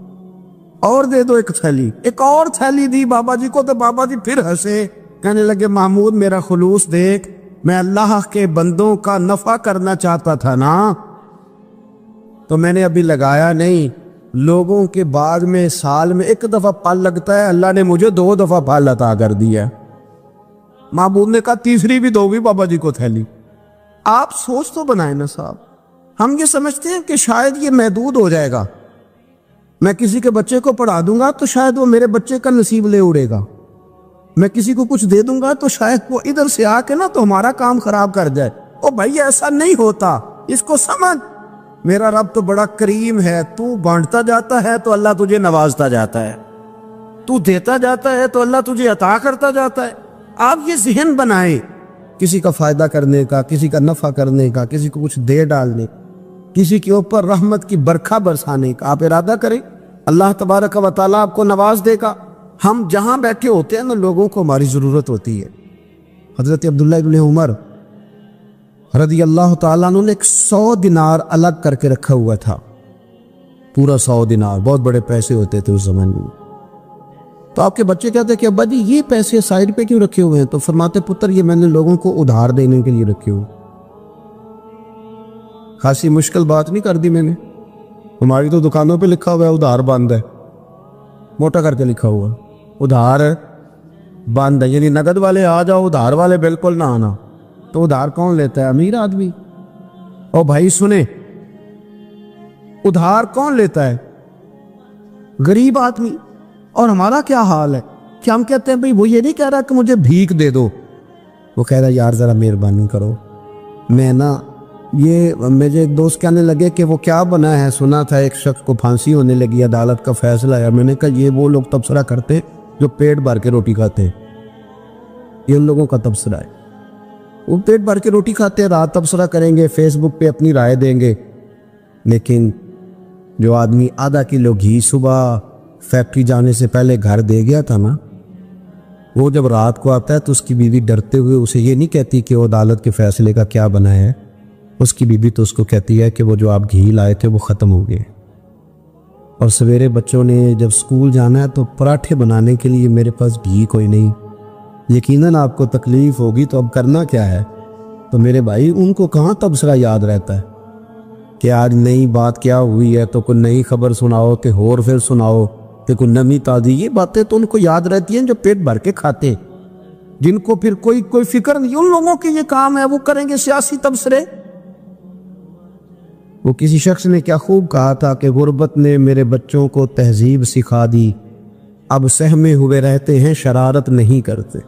اور دے دو ایک تھیلی۔ ایک اور تھیلی دی بابا جی کو تو بابا جی پھر ہنسے، کہنے لگے محمود میرا خلوص دیکھ، میں اللہ کے بندوں کا نفع کرنا چاہتا تھا نا، تو میں نے ابھی لگایا نہیں۔ لوگوں کے بعد میں سال میں ایک دفعہ پھل لگتا ہے، اللہ نے مجھے 2 دفعہ پھل عطا کر دیا۔ محمود نے کہا تیسری بھی دو گی بابا جی کو تھیلی۔ آپ سوچ تو بنائیں نا صاحب، ہم یہ سمجھتے ہیں کہ شاید یہ محدود ہو جائے گا، میں کسی کے بچے کو پڑھا دوں گا تو شاید وہ میرے بچے کا نصیب لے اڑے گا، میں کسی کو کچھ دے دوں گا تو شاید وہ ادھر سے آ کے نا تو ہمارا کام خراب کر جائے۔ او بھائی ایسا نہیں ہوتا، اس کو سمجھ، میرا رب تو بڑا کریم ہے، تو بانٹتا جاتا ہے تو اللہ تجھے نوازتا جاتا ہے، تو دیتا جاتا ہے تو اللہ تجھے عطا کرتا جاتا ہے۔ آپ یہ ذہن بنائیں کسی کا فائدہ کرنے کا، کسی کا نفع کرنے کا، کسی کو کچھ دے ڈالنے، کسی کے اوپر رحمت کی برکھا برسانے کا آپ ارادہ کریں، اللہ تبارک و تعالیٰ آپ کو نواز دے گا۔ ہم جہاں بیٹھے ہوتے ہیں نا لوگوں کو ہماری ضرورت ہوتی ہے۔ حضرت عبداللہ ابن عمر رضی اللہ تعالیٰ عنہ نے ایک 100 دینار الگ کر کے رکھا ہوا تھا، پورا 100 دینار، بہت بڑے پیسے ہوتے تھے اس زمانے میں۔ تو آپ کے بچے کہتے کہ ابا جی یہ پیسے سائڈ پہ کیوں رکھے ہوئے ہیں؟ تو فرماتے پتر یہ میں نے لوگوں کو ادھار دینے کے لیے رکھے ہوئے۔ خاصی مشکل بات نہیں کر دی میں نے، ہماری تو دکانوں پہ لکھا ہوا ہے ادھار بند ہے، موٹا کر کے لکھا ہوا ادھار بند ہے، یعنی نقد والے آ جاؤ، ادھار والے بالکل نہ آنا۔ تو ادھار کون لیتا ہے؟ امیر آدمی۔ اور بھائی سنیں، ادھار کون لیتا ہے؟ غریب آدمی۔ اور ہمارا کیا حال ہے کہ ہم کہتے ہیں بھئی وہ یہ نہیں کہہ رہا کہ مجھے بھیک دے دو، وہ کہہ رہا یار ذرا مہربانی کرو، میں نا یہ مجھے ایک دوست کہنے لگے کہ وہ کیا بنا ہے، سنا تھا ایک شخص کو پھانسی ہونے لگی، عدالت کا فیصلہ ہے۔ میں نے کہا یہ وہ لوگ تبصرہ کرتے جو پیٹ بھر کے روٹی کھاتے ہیں، یہ ان لوگوں کا تبصرہ ہے۔ وہ پیٹ بھر کے روٹی کھاتے ہیں، رات تبصرہ کریں گے، فیس بک پہ اپنی رائے دیں گے۔ لیکن جو آدمی آدھا کلو گھی صبح فیکٹری جانے سے پہلے گھر دے گیا تھا نا، وہ جب رات کو آتا ہے تو اس کی بیوی ڈرتے ہوئے اسے یہ نہیں کہتی کہ وہ عدالت کے فیصلے کا کیا بنا ہے، اس کی بیوی تو اس کو کہتی ہے کہ وہ جو آپ گھی لائے تھے وہ ختم ہو گئے۔ اور سویرے بچوں نے جب سکول جانا ہے تو پراٹھے بنانے کے لیے میرے پاس گھی کوئی نہیں۔ یقیناً آپ کو تکلیف ہوگی، تو اب کرنا کیا ہے؟ تو میرے بھائی ان کو کہاں تبصرہ یاد رہتا ہے کہ آج نئی بات کیا ہوئی ہے تو کوئی نئی خبر سناؤ کہ اور پھر سناؤ کہ کوئی نمی تازی، یہ باتیں تو ان کو یاد رہتی ہیں جو پیٹ بھر کے کھاتے، جن کو پھر کوئی فکر نہیں۔ ان لوگوں کے یہ کام ہے، وہ کریں گے سیاسی تبصرے۔ وہ کسی شخص نے کیا خوب کہا تھا کہ غربت نے میرے بچوں کو تہذیب سکھا دی، اب سہمے ہوئے رہتے ہیں شرارت نہیں کرتے۔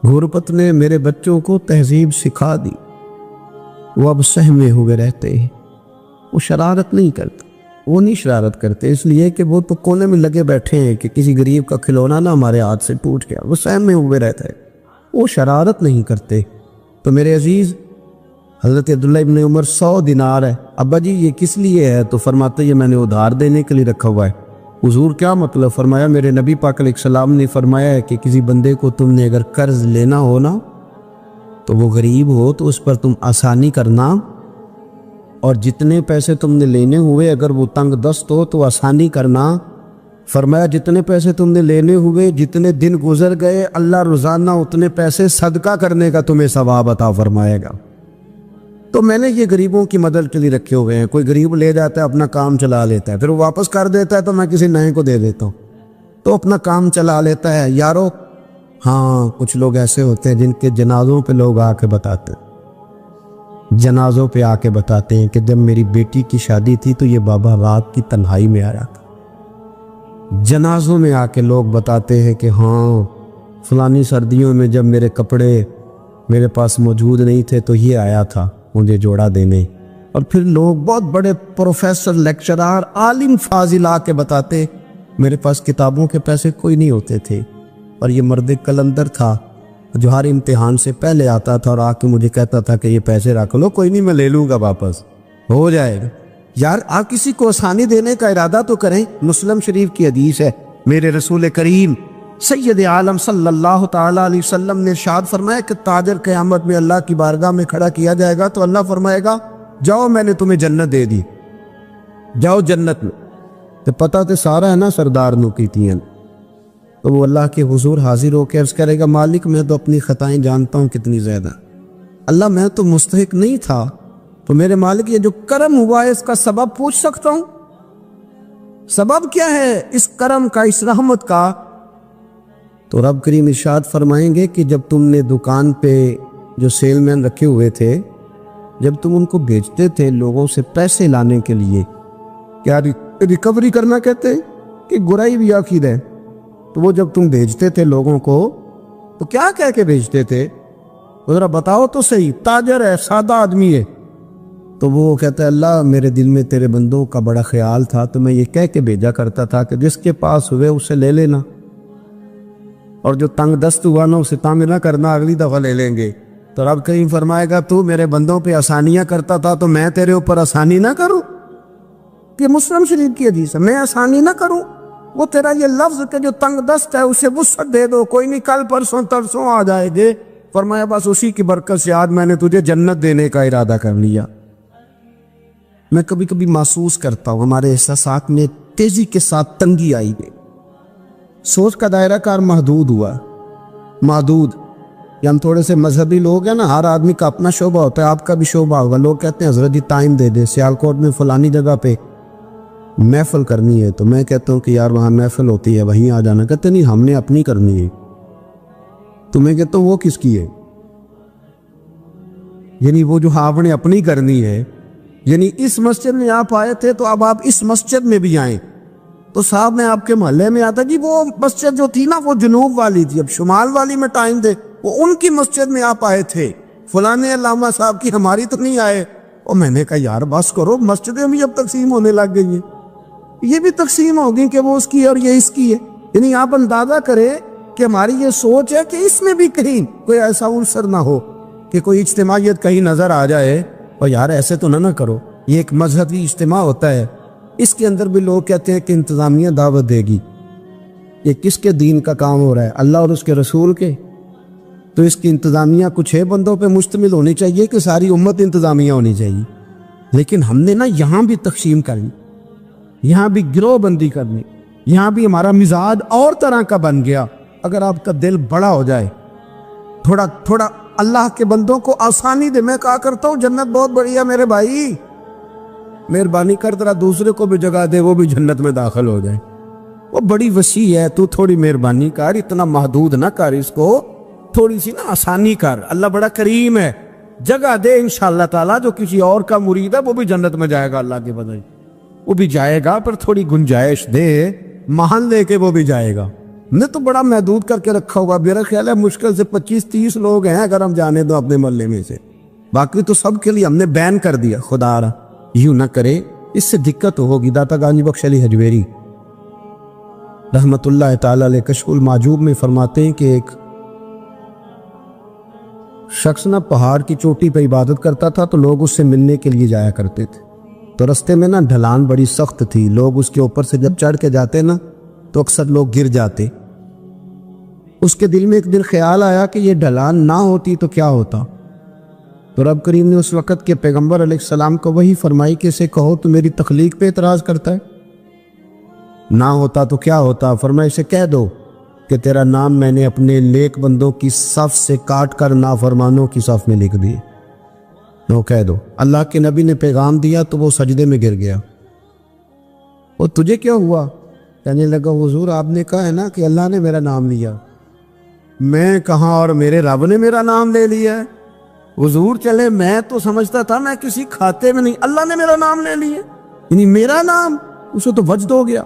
غربت نے میرے بچوں کو تہذیب سکھا دی، وہ اب سہمے ہوئے رہتے ہیں، وہ شرارت نہیں کرتے۔ وہ نہیں شرارت کرتے اس لیے کہ وہ تو کونے میں لگے بیٹھے ہیں کہ کسی غریب کا کھلونا نہ ہمارے ہاتھ سے ٹوٹ گیا، وہ سہمے ہوئے رہتا ہے، وہ شرارت نہیں کرتے۔ تو میرے عزیز، حضرت عبداللہ ابن عمر 100 دینار ہے، ابا جی یہ کس لیے ہے؟ تو فرماتے یہ میں نے ادھار دینے کے لیے رکھا ہوا ہے۔ حضور کیا مطلب؟ فرمایا میرے نبی پاک علیہ السلام نے فرمایا ہے کہ کسی بندے کو تم نے اگر قرض لینا ہو نا تو وہ غریب ہو تو اس پر تم آسانی کرنا، اور جتنے پیسے تم نے لینے ہوئے اگر وہ تنگ دست ہو تو آسانی کرنا۔ فرمایا جتنے پیسے تم نے لینے ہوئے جتنے دن گزر گئے اللہ روزانہ اتنے پیسے صدقہ کرنے کا تمہیں ثواب عطا فرمائے گا۔ تو میں نے یہ غریبوں کی مدد کے لیے رکھے ہوئے ہیں۔ کوئی غریب لے جاتا ہے اپنا کام چلا لیتا ہے، پھر وہ واپس کر دیتا ہے تو میں کسی نئے کو دے دیتا ہوں، تو اپنا کام چلا لیتا ہے۔ یارو ہاں کچھ لوگ ایسے ہوتے ہیں جن کے جنازوں پہ لوگ آ کے بتاتے ہیں، جنازوں پہ آ کے بتاتے ہیں کہ جب میری بیٹی کی شادی تھی تو یہ بابا رات کی تنہائی میں آیا تھا۔ جنازوں میں آ کے لوگ بتاتے ہیں کہ ہاں فلانی سردیوں میں جب میرے کپڑے میرے پاس موجود نہیں تھے تو یہ آیا تھا مجھے جوڑا دینے۔ اور پھر لوگ بہت بڑے پروفیسر، لیکچرار، عالم فاضل آ کے بتاتے میرے پاس کتابوں کے پیسے کوئی نہیں ہوتے تھے، اور یہ مرد کلندر تھا جو ہر امتحان سے پہلے آتا تھا اور آ کے مجھے کہتا تھا کہ یہ پیسے رکھ لو، کوئی نہیں میں لے لوں گا، واپس ہو جائے گا۔ یار آپ کسی کو آسانی دینے کا ارادہ تو کریں۔ مسلم شریف کی حدیث ہے، میرے رسول کریم سید عالم صلی اللہ تعالیٰ علیہ وسلم نے ارشاد فرمایا کہ تاجر قیامت میں اللہ کی بارگاہ میں کھڑا کیا جائے گا تو اللہ فرمائے گا جاؤ میں نے تمہیں جنت دے دی، جاؤ جنت میں۔ تو پتہ تو سارا ہے نا سردار نو کیتیاں، تو وہ اللہ کے حضور حاضر ہو کے عرض کرے گا مالک میں تو اپنی خطائیں جانتا ہوں کتنی زیادہ، اللہ میں تو مستحق نہیں تھا، تو میرے مالک یہ جو کرم ہوا ہے اس کا سبب پوچھ سکتا ہوں؟ سبب کیا ہے اس کرم کا، اس رحمت کا؟ تو رب کریم ارشاد فرمائیں گے کہ جب تم نے دکان پہ جو سیل مین رکھے ہوئے تھے، جب تم ان کو بیچتے تھے لوگوں سے پیسے لانے کے لیے، کیا ریکوری کرنا کہتے ہیں کہ گرائی بھی آخر ہے، تو وہ جب تم بھیجتے تھے لوگوں کو تو کیا کہہ کے بھیجتے تھے؟ ذرا بتاؤ تو صحیح، تاجر ہے، سادہ آدمی ہے، تو وہ کہتا ہے اللہ میرے دل میں تیرے بندوں کا بڑا خیال تھا تو میں یہ کہہ کے بھیجا کرتا تھا کہ جس کے پاس ہوئے اسے لے لینا، اور جو تنگ دست ہوا نا اسے تنگ نہ کرنا، اگلی دفعہ لے لیں گے۔ تو رب کریم فرمائے گا تو میرے بندوں پہ آسانیاں کرتا تھا تو میں تیرے اوپر آسانی نہ کروں؟ کہ مسلم شریف کی حدیث ہے، میں آسانی نہ کروں؟ وہ تیرا یہ لفظ کہ جو تنگ دست ہے اسے وسعت دے دو، کوئی نہیں کل پرسوں ترسوں آ جائے گے۔ فرمایا بس اسی کی برکت سے آج میں نے تجھے جنت دینے کا ارادہ کر لیا۔ میں کبھی کبھی محسوس کرتا ہوں ہمارے احساسات میں تیزی کے ساتھ تنگی آئی گئی، سوچ کا دائرہ کار محدود ہوا، محدود۔ یا ہم تھوڑے سے مذہبی لوگ ہیں نا، ہر آدمی کا اپنا شعبہ ہوتا ہے، آپ کا بھی شعبہ ہوگا۔ لوگ کہتے ہیں حضرت جی ٹائم دے دے، سیالکوٹ میں فلانی جگہ پہ محفل کرنی ہے، تو میں کہتا ہوں کہ یار وہاں محفل ہوتی ہے وہیں آ جانا۔ کہتے نہیں ہم نے اپنی کرنی ہے، تو میں کہتا ہوں وہ کس کی ہے؟ یعنی وہ جو آپ نے اپنی کرنی ہے، یعنی اس مسجد میں آپ آئے تھے تو اب آپ اس مسجد میں بھی آئیں، تو صاحب میں آپ کے محلے میں آتا جی وہ مسجد جو تھی نا وہ جنوب والی تھی، اب شمال والی میں ٹائم دے، وہ ان کی مسجد میں آپ آئے تھے، فلانے علامہ صاحب کی ہماری تو نہیں آئے۔ اور میں نے کہا یار بس کرو، مسجدیں بھی اب تقسیم ہونے لگ گئی ہیں، یہ بھی تقسیم ہوگی کہ وہ اس کی اور یہ اس کی ہے۔ یعنی آپ اندازہ کریں کہ ہماری یہ سوچ ہے کہ اس میں بھی کہیں کوئی ایسا عنصر نہ ہو کہ کوئی اجتماعیت کہیں نظر آ جائے، اور یار ایسے تو نہ کرو، یہ ایک مذہبی اجتماع ہوتا ہے، اس کے اندر بھی لوگ کہتے ہیں کہ انتظامیہ دعوت دے گی۔ یہ کس کے دین کا کام ہو رہا ہے؟ اللہ اور اس کے رسول کے۔ تو اس کی انتظامیہ کچھ 6 بندوں پہ مشتمل ہونی چاہیے کہ ساری امت انتظامیہ ہونی چاہیے، لیکن ہم نے نا یہاں بھی تقسیم کرنی، یہاں بھی گروہ بندی کرنی، یہاں بھی ہمارا مزاج اور طرح کا بن گیا۔ اگر آپ کا دل بڑا ہو جائے، تھوڑا اللہ کے بندوں کو آسانی دے۔ میں کہا کرتا ہوں جنت بہت بڑی ہے میرے بھائی، مہربانی کر ذرا دوسرے کو بھی جگہ دے، وہ بھی جنت میں داخل ہو جائے، وہ بڑی وسیع ہے، تو تھوڑی مہربانی کر، اتنا محدود نہ کر اس کو، تھوڑی سی نا آسانی کر۔ اللہ بڑا کریم ہے، جگہ دے انشاءاللہ تعالیٰ۔ جو کسی اور کا مرید ہے وہ بھی جنت میں جائے گا اللہ کے بدلے، وہ بھی جائے گا، پر تھوڑی گنجائش دے، محل دے کے وہ بھی جائے گا۔ نے تو بڑا محدود کر کے رکھا ہوا، میرا خیال ہے مشکل سے 25-30 لوگ ہیں اگر ہم جانے دو اپنے محلے میں سے، باقی تو سب کے لیے ہم نے بین کر دیا۔ خدا را یوں نہ کرے، اس سے دقت ہوگی۔ داتا گانجی بخش علی حجویری رحمت اللہ تعالی علیہ کشف المعجوب میں فرماتے ہیں کہ ایک شخص نہ پہاڑ کی چوٹی پہ عبادت کرتا تھا، تو لوگ اس سے ملنے کے لیے جایا کرتے تھے، تو رستے میں نا ڈھلان بڑی سخت تھی، لوگ اس کے اوپر سے جب چڑھ کے جاتے نا تو اکثر لوگ گر جاتے۔ اس کے دل میں ایک دن خیال آیا کہ یہ ڈھلان نہ ہوتی تو کیا ہوتا، تو رب کریم نے اس وقت کے پیغمبر علیہ السلام کو وہی فرمائی کہ اسے کہو تو میری تخلیق پہ اعتراض کرتا ہے، نہ ہوتا تو کیا ہوتا؟ فرمایا اسے کہہ دو کہ تیرا نام میں نے اپنے نیک بندوں کی صف سے کاٹ کر نافرمانوں کی صف میں لکھ دیے، وہ کہہ دو۔ اللہ کے نبی نے پیغام دیا تو وہ سجدے میں گر گیا۔ وہ تجھے کیا ہوا؟ کہنے لگا حضور آپ نے کہا ہے نا کہ اللہ نے میرا نام لیا۔ میں کہاں، اور میرے رب نے میرا نام لے لیا ہے حضور؟ چلے میں تو سمجھتا تھا میں کسی کھاتے میں نہیں، اللہ نے میرا نام لے لیا، یعنی میرا نام، اسے تو وجد ہو گیا۔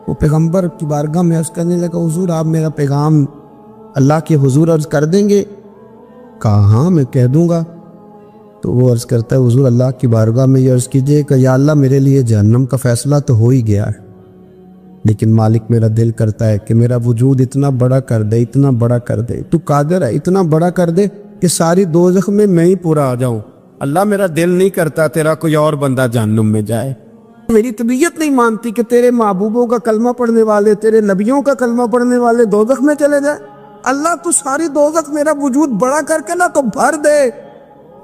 وہ پیغمبر کی بارگاہ میں عرض کرنے لگا حضور آپ میرا پیغام اللہ کے حضور عرض کر دیں گے؟ کہا ہاں میں کہہ دوں گا۔ تو وہ عرض کرتا ہے حضور اللہ کی بارگاہ میں یہ عرض کیجئے کہ یا اللہ میرے لیے جہنم کا فیصلہ تو ہو ہی گیا ہے، لیکن مالک میرا دل کرتا ہے کہ میرا وجود اتنا بڑا کر دے، اتنا بڑا کر دے، تو قادر ہے اتنا بڑا کر دے کہ ساری دوزخ میں ہی پورا آ جاؤں۔ اللہ میرا دل نہیں کرتا تیرا کوئی اور بندہ جہنم میں جائے، میری طبیعت نہیں مانتی کہ تیرے محبوبوں کا کلمہ پڑھنے والے، تیرے نبیوں کا کلمہ پڑھنے والے دوزخ میں چلے جائیں۔ اللہ تو ساری دوزخ میرا وجود بڑا کر کے نہ تو بھر دے۔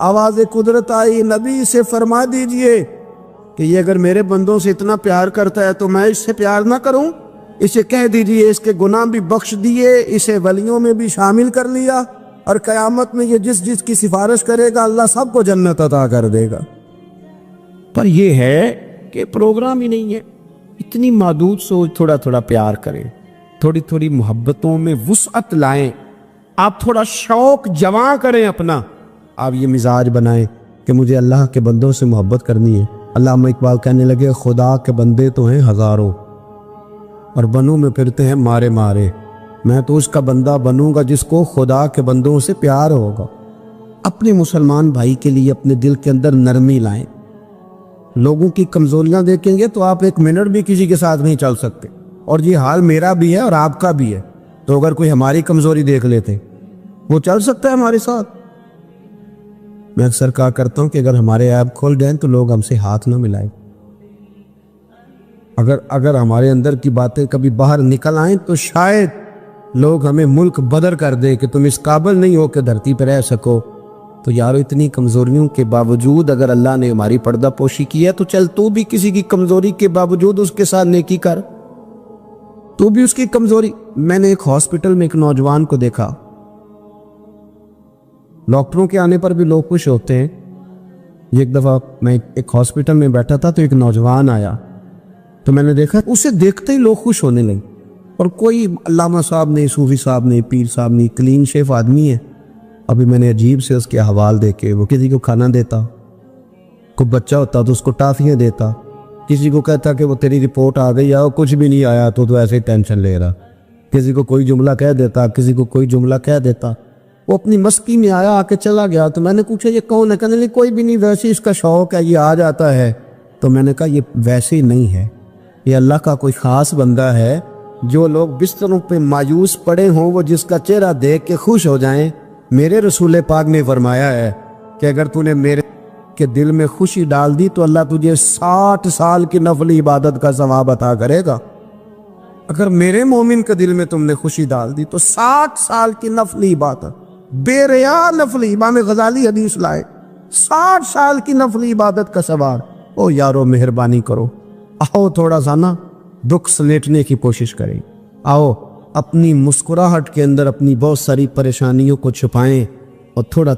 آواز قدرت آئی، نبی سے فرما دیجئے کہ یہ اگر میرے بندوں سے اتنا پیار کرتا ہے تو میں اس سے پیار نہ کروں؟ اسے کہہ دیجئے اس کے گناہ بھی بخش دیے، اسے ولیوں میں بھی شامل کر لیا، اور قیامت میں یہ جس کی سفارش کرے گا اللہ سب کو جنت عطا کر دے گا۔ پر یہ ہے کہ پروگرام ہی نہیں ہے، اتنی محدود سوچ۔ تھوڑا تھوڑا پیار کریں، تھوڑی تھوڑی محبتوں میں وسعت لائیں، آپ تھوڑا شوق جمع کریں اپنا، آپ یہ مزاج بنائیں کہ مجھے اللہ کے بندوں سے محبت کرنی ہے۔ علامہ اقبال کہنے لگے خدا کے بندے تو ہیں ہزاروں اور بنوں میں پھرتے ہیں مارے مارے، میں تو اس کا بندہ بنوں گا جس کو خدا کے بندوں سے پیار ہوگا۔ اپنے مسلمان بھائی کے لیے اپنے دل کے اندر نرمی لائیں۔ لوگوں کی کمزوریاں دیکھیں گے تو آپ 1 منٹ بھی کسی کے ساتھ نہیں چل سکتے، اور یہ حال میرا بھی ہے اور آپ کا بھی ہے۔ تو اگر کوئی ہماری کمزوری دیکھ لیتے وہ چل سکتا ہے ہمارے ساتھ؟ میں اکثر کہا کرتا ہوں کہ اگر ہمارے عیب کھول جائیں تو لوگ ہم سے ہاتھ نہ ملائیں۔ اگر ہمارے اندر کی باتیں کبھی باہر نکل آئیں تو شاید لوگ ہمیں ملک بدر کر دیں کہ تم اس قابل نہیں ہو کہ دھرتی پہ رہ سکو۔ تو یارو اتنی کمزوریوں کے باوجود اگر اللہ نے ہماری پردہ پوشی کی ہے تو چل تو بھی کسی کی کمزوری کے باوجود اس کے ساتھ نیکی کر، تو بھی اس کی کمزوری۔ میں نے ایک ہاسپٹل میں ایک نوجوان کو دیکھا، ڈاکٹروں کے آنے پر بھی لوگ خوش ہوتے ہیں۔ ایک دفعہ میں ایک ہاسپٹل میں بیٹھا تھا تو ایک نوجوان آیا، تو میں نے دیکھا اسے دیکھتے ہی لوگ خوش ہونے لگے، اور کوئی علامہ صاحب نہیں، صوفی صاحب نہیں، پیر صاحب نہیں، کلین شیف آدمی ہے۔ ابھی میں نے عجیب سے اس کے حوال دیکھے، وہ کسی کو کھانا دیتا، کوئی بچہ ہوتا تو اس کو ٹافیاں دیتا، کسی کو کہتا کہ وہ تیری رپورٹ آ گئی ہے، کچھ بھی نہیں آیا تو ایسے ہی ٹینشن لے رہا، کسی کو کوئی جملہ کہہ دیتا، کسی کو کوئی جملہ کہہ دیتا۔ وہ اپنی مسکی میں آیا، آ کے چلا گیا۔ تو میں نے پوچھا یہ کون ہے؟ کہنے لگے کوئی بھی نہیں، ویسے اس کا شوق ہے، یہ آ جاتا ہے۔ تو میں نے کہا یہ ویسے ہی نہیں ہے، یہ اللہ کا کوئی خاص بندہ ہے۔ جو لوگ بستروں پہ مایوس پڑے ہوں وہ جس کا چہرہ دیکھ کے خوش ہو جائیں۔ میرے رسول پاک نے فرمایا ہے کہ اگر تو نے میرے کے دل میں خوشی ڈال دی تو اللہ تجھے 60 سال کی نفلی عبادت کا ثواب عطا کرے گا۔ اگر میرے مومن کے دل میں تم نے خوشی ڈال دی تو 60 سال کی نفلی عبادت، بے ریا نفلی، امام غزالی حدیث لائے، 60 سال کی نفلی عبادت کا ثواب۔ او یارو مہربانی کرو، آؤ تھوڑا سا نا دکھ سمیٹنے کی کوشش کریں، آؤ اپنی مسکراہٹ کے اندر اپنی بہت ساری پریشانیوں کو چھپائیں اور تھوڑا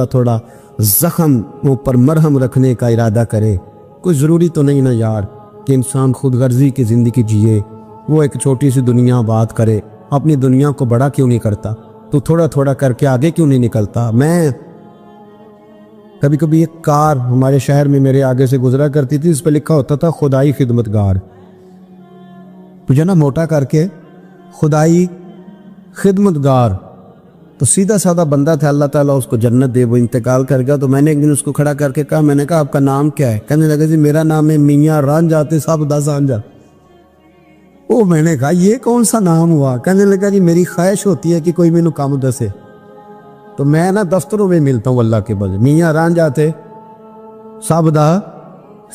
تھوڑا زخموں پر مرہم رکھنے کا ارادہ کرے۔ کوئی ضروری تو نہیں نا یار کہ انسان خود غرضی کی زندگی جیے، وہ ایک چھوٹی سی دنیا بات کرے، اپنی دنیا کو بڑا کیوں نہیں کرتا؟ تو تھوڑا کر کے آگے کیوں نہیں نکلتا؟ میں کبھی کبھی ایک کار ہمارے شہر میں میرے آگے سے گزرا کرتی تھی، اس پہ لکھا ہوتا تھا خدائی خدمتگار، مجھے نا موٹا کر کے خدائی خدمتگار، تو سیدھا سادہ بندہ تھا، اللہ تعالیٰ اس کو جنت دے، وہ انتقال کر گیا۔ تو میں نے ایک دن اس کو کھڑا کر کے کہا، میں نے کہا آپ کا نام کیا ہے؟ کہنے لگا جی میرا نام ہے میاں رانجھا تے صاحب دا سانجھا۔ او میں نے کہا یہ کون سا نام ہوا؟ کہنے لگا جی میری خواہش ہوتی ہے کہ کوئی مینوں کام دسے، تو میں نا دفتروں میں ملتا ہوں اللہ کے بجے، میاں رانجھا تے صاحب دا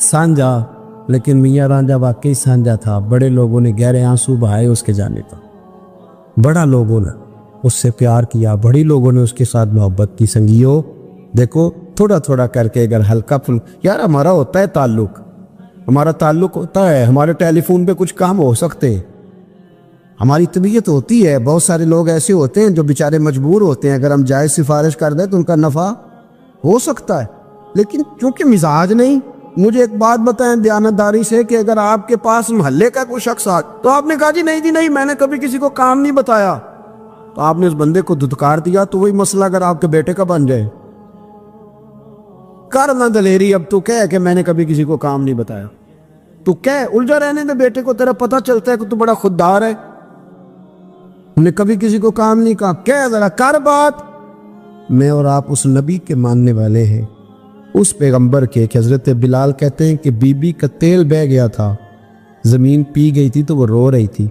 سانجھا، لیکن میاں رانجھا واقعی سانجھا تھا۔ بڑے لوگوں نے گہرے آنسو بہائے اس کے جانے پر، بڑا لوگوں نے اس سے پیار کیا، بڑی لوگوں نے اس کے ساتھ محبت کی۔ سنگیو دیکھو تھوڑا کر کے اگر ہلکا پھل، یار ہمارا ہوتا ہے تعلق، ہمارا تعلق ہوتا ہے، ہمارے ٹیلی فون پہ کچھ کام ہو سکتے ہیں، ہماری طبیعت ہوتی ہے۔ بہت سارے لوگ ایسے ہوتے ہیں جو بیچارے مجبور ہوتے ہیں، اگر ہم جائز سفارش کر دیں تو ان کا نفع ہو سکتا ہے، لیکن چونکہ مزاج نہیں۔ مجھے ایک بات بتائیں دیانتداری سے کہ اگر آپ کے پاس محلے کا کوئی شخص آ تو آپ نے کہا جی نہیں میں نے کبھی کسی کو کام نہیں بتایا، تو آپ نے اس بندے کو دھتکار دیا، تو وہی مسئلہ اگر آپ کے بیٹے کا بن جائے، کر نہ دلیری، اب تو کہہ کہ میں نے کبھی کسی کو کام نہیں بتایا، تو کہہ الجھا رہنے دے بیٹے کو، تیرا پتہ چلتا ہے کہ تو بڑا خوددار ہے، ہم نے کبھی کسی کو کام نہیں کہا، کہہ ذرا کر بات۔ میں اور آپ اس نبی کے ماننے والے ہیں، اس پیغمبر کے کہ حضرت بلال کہتے ہیں کہ بی بی کا تیل بہہ گیا تھا، زمین پی گئی تھی تو وہ رو رہی تھی،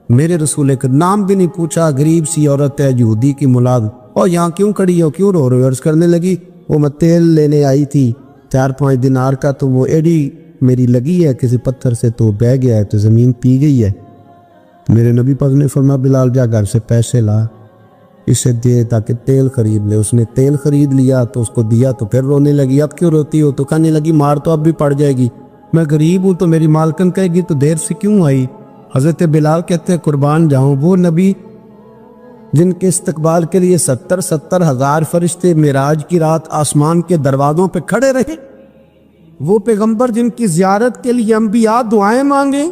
میرے رسول کا نام بھی نہیں پوچھا، غریب سی عورت ہے یہودی کی ملاد، اور یہاں کیوں کھڑی ہو، کیوں رو رہے ہو؟ عرض کرنے لگی وہ میں تیل لینے آئی تھی 4-5 دینار کا، تو وہ ایڈی میری لگی ہے کسی پتھر سے تو بہہ گیا ہے، تو زمین پی گئی ہے۔ میرے نبی پاک نے فرمایا بلال جا گھر سے پیسے لا، اسے دے تاکہ تیل خرید لے۔ اس نے تیل خرید لیا تو اس کو دیا، تو پھر رونے لگی، اب کیوں روتی ہو؟ تو کہنے لگی مار تو اب بھی پڑ جائے گی، میں غریب ہوں تو میری مالکن کہے گی تو دیر سے کیوں آئی؟ حضرت بلال کہتے ہیں قربان جاؤں وہ نبی جن کے استقبال کے لیے 70 ہزار فرشتے معراج کی رات آسمان کے دروازوں پہ کھڑے رہے، وہ پیغمبر جن کی زیارت کے لیے انبیاء دعائیں مانگیں،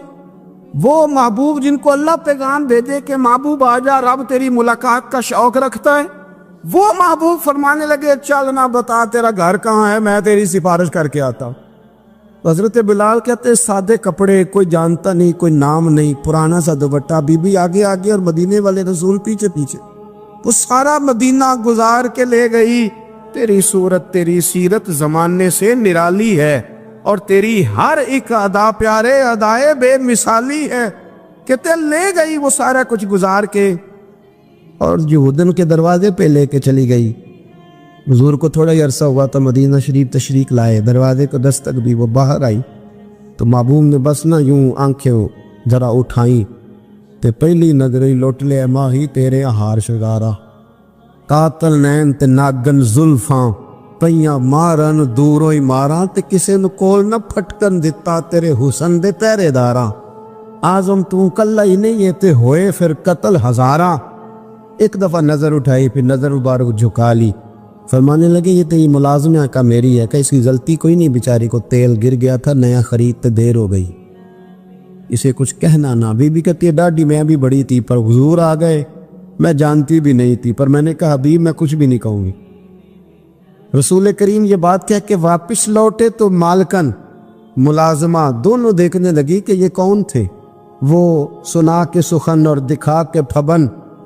وہ محبوب جن کو اللہ پیغام بھیجے کہ محبوب آجا رب تیری ملاقات کا شوق رکھتا ہے، وہ محبوب فرمانے لگے چل نہ بتا تیرا گھر کہاں ہے، میں تیری سفارش کر کے آتا ہوں۔ حضرت بلال کہتے ہیں سادے کپڑے، کوئی جانتا نہیں، کوئی نام نہیں، پرانا سا دوپٹہ، بی بی آگے اور مدینے والے رسول پیچھے، وہ سارا مدینہ گزار کے لے گئی۔ تیری صورت تیری سیرت زمانے سے نرالی ہے، اور تیری ہر ایک ادا پیارے ادائے بے مثالی ہے، کہتے لے گئی وہ سارا کچھ گزار کے، اور یہودن کے دروازے پہ لے کے چلی گئی۔ حضور کو تھوڑا ہی عرصہ ہوا تو مدینہ شریف تشریف لائے، دروازے کو دستک بھی وہ باہر آئی، تو محبوب نے بس نہ یوں آنکھیں ذرا اٹھائیں، تے پہلی نظری لوٹ لے ماہی تیرے ہار شگارا، قاتل نین تے ناگن زلفاں پئیاں مارن دوروں ہی ماراں، تے کسے نو کول نہ پھٹکن دتا تیرے حسن دے پہرے داراں، آزم تو کلا ہی نہیں ہے تے ہوئے پھر قتل ہزاراں۔ ایک دفعہ نظر اٹھائی، پھر نظر مبارک جھکا لی، فرمانے لگے یہ تو یہ ملازمہ کا میری ہے، کہ اس کی غلطی کوئی نہیں، بیچاری کو تیل گر گیا تھا، نیا خرید تے دیر ہو گئی، اسے کچھ کہنا نہ۔ بی بی کہتی ہے ڈاڈی میں بھی بڑی تھی پر حضور آ گئے، میں جانتی بھی نہیں تھی، پر میں نے کہا حبیب میں کچھ بھی نہیں کہوں گی۔ رسول کریم یہ بات کہہ کے واپس لوٹے تو مالکن ملازمہ دونوں دیکھنے لگی کہ یہ کون تھے۔ وہ سنا کے سخن اور دکھا کے پھبن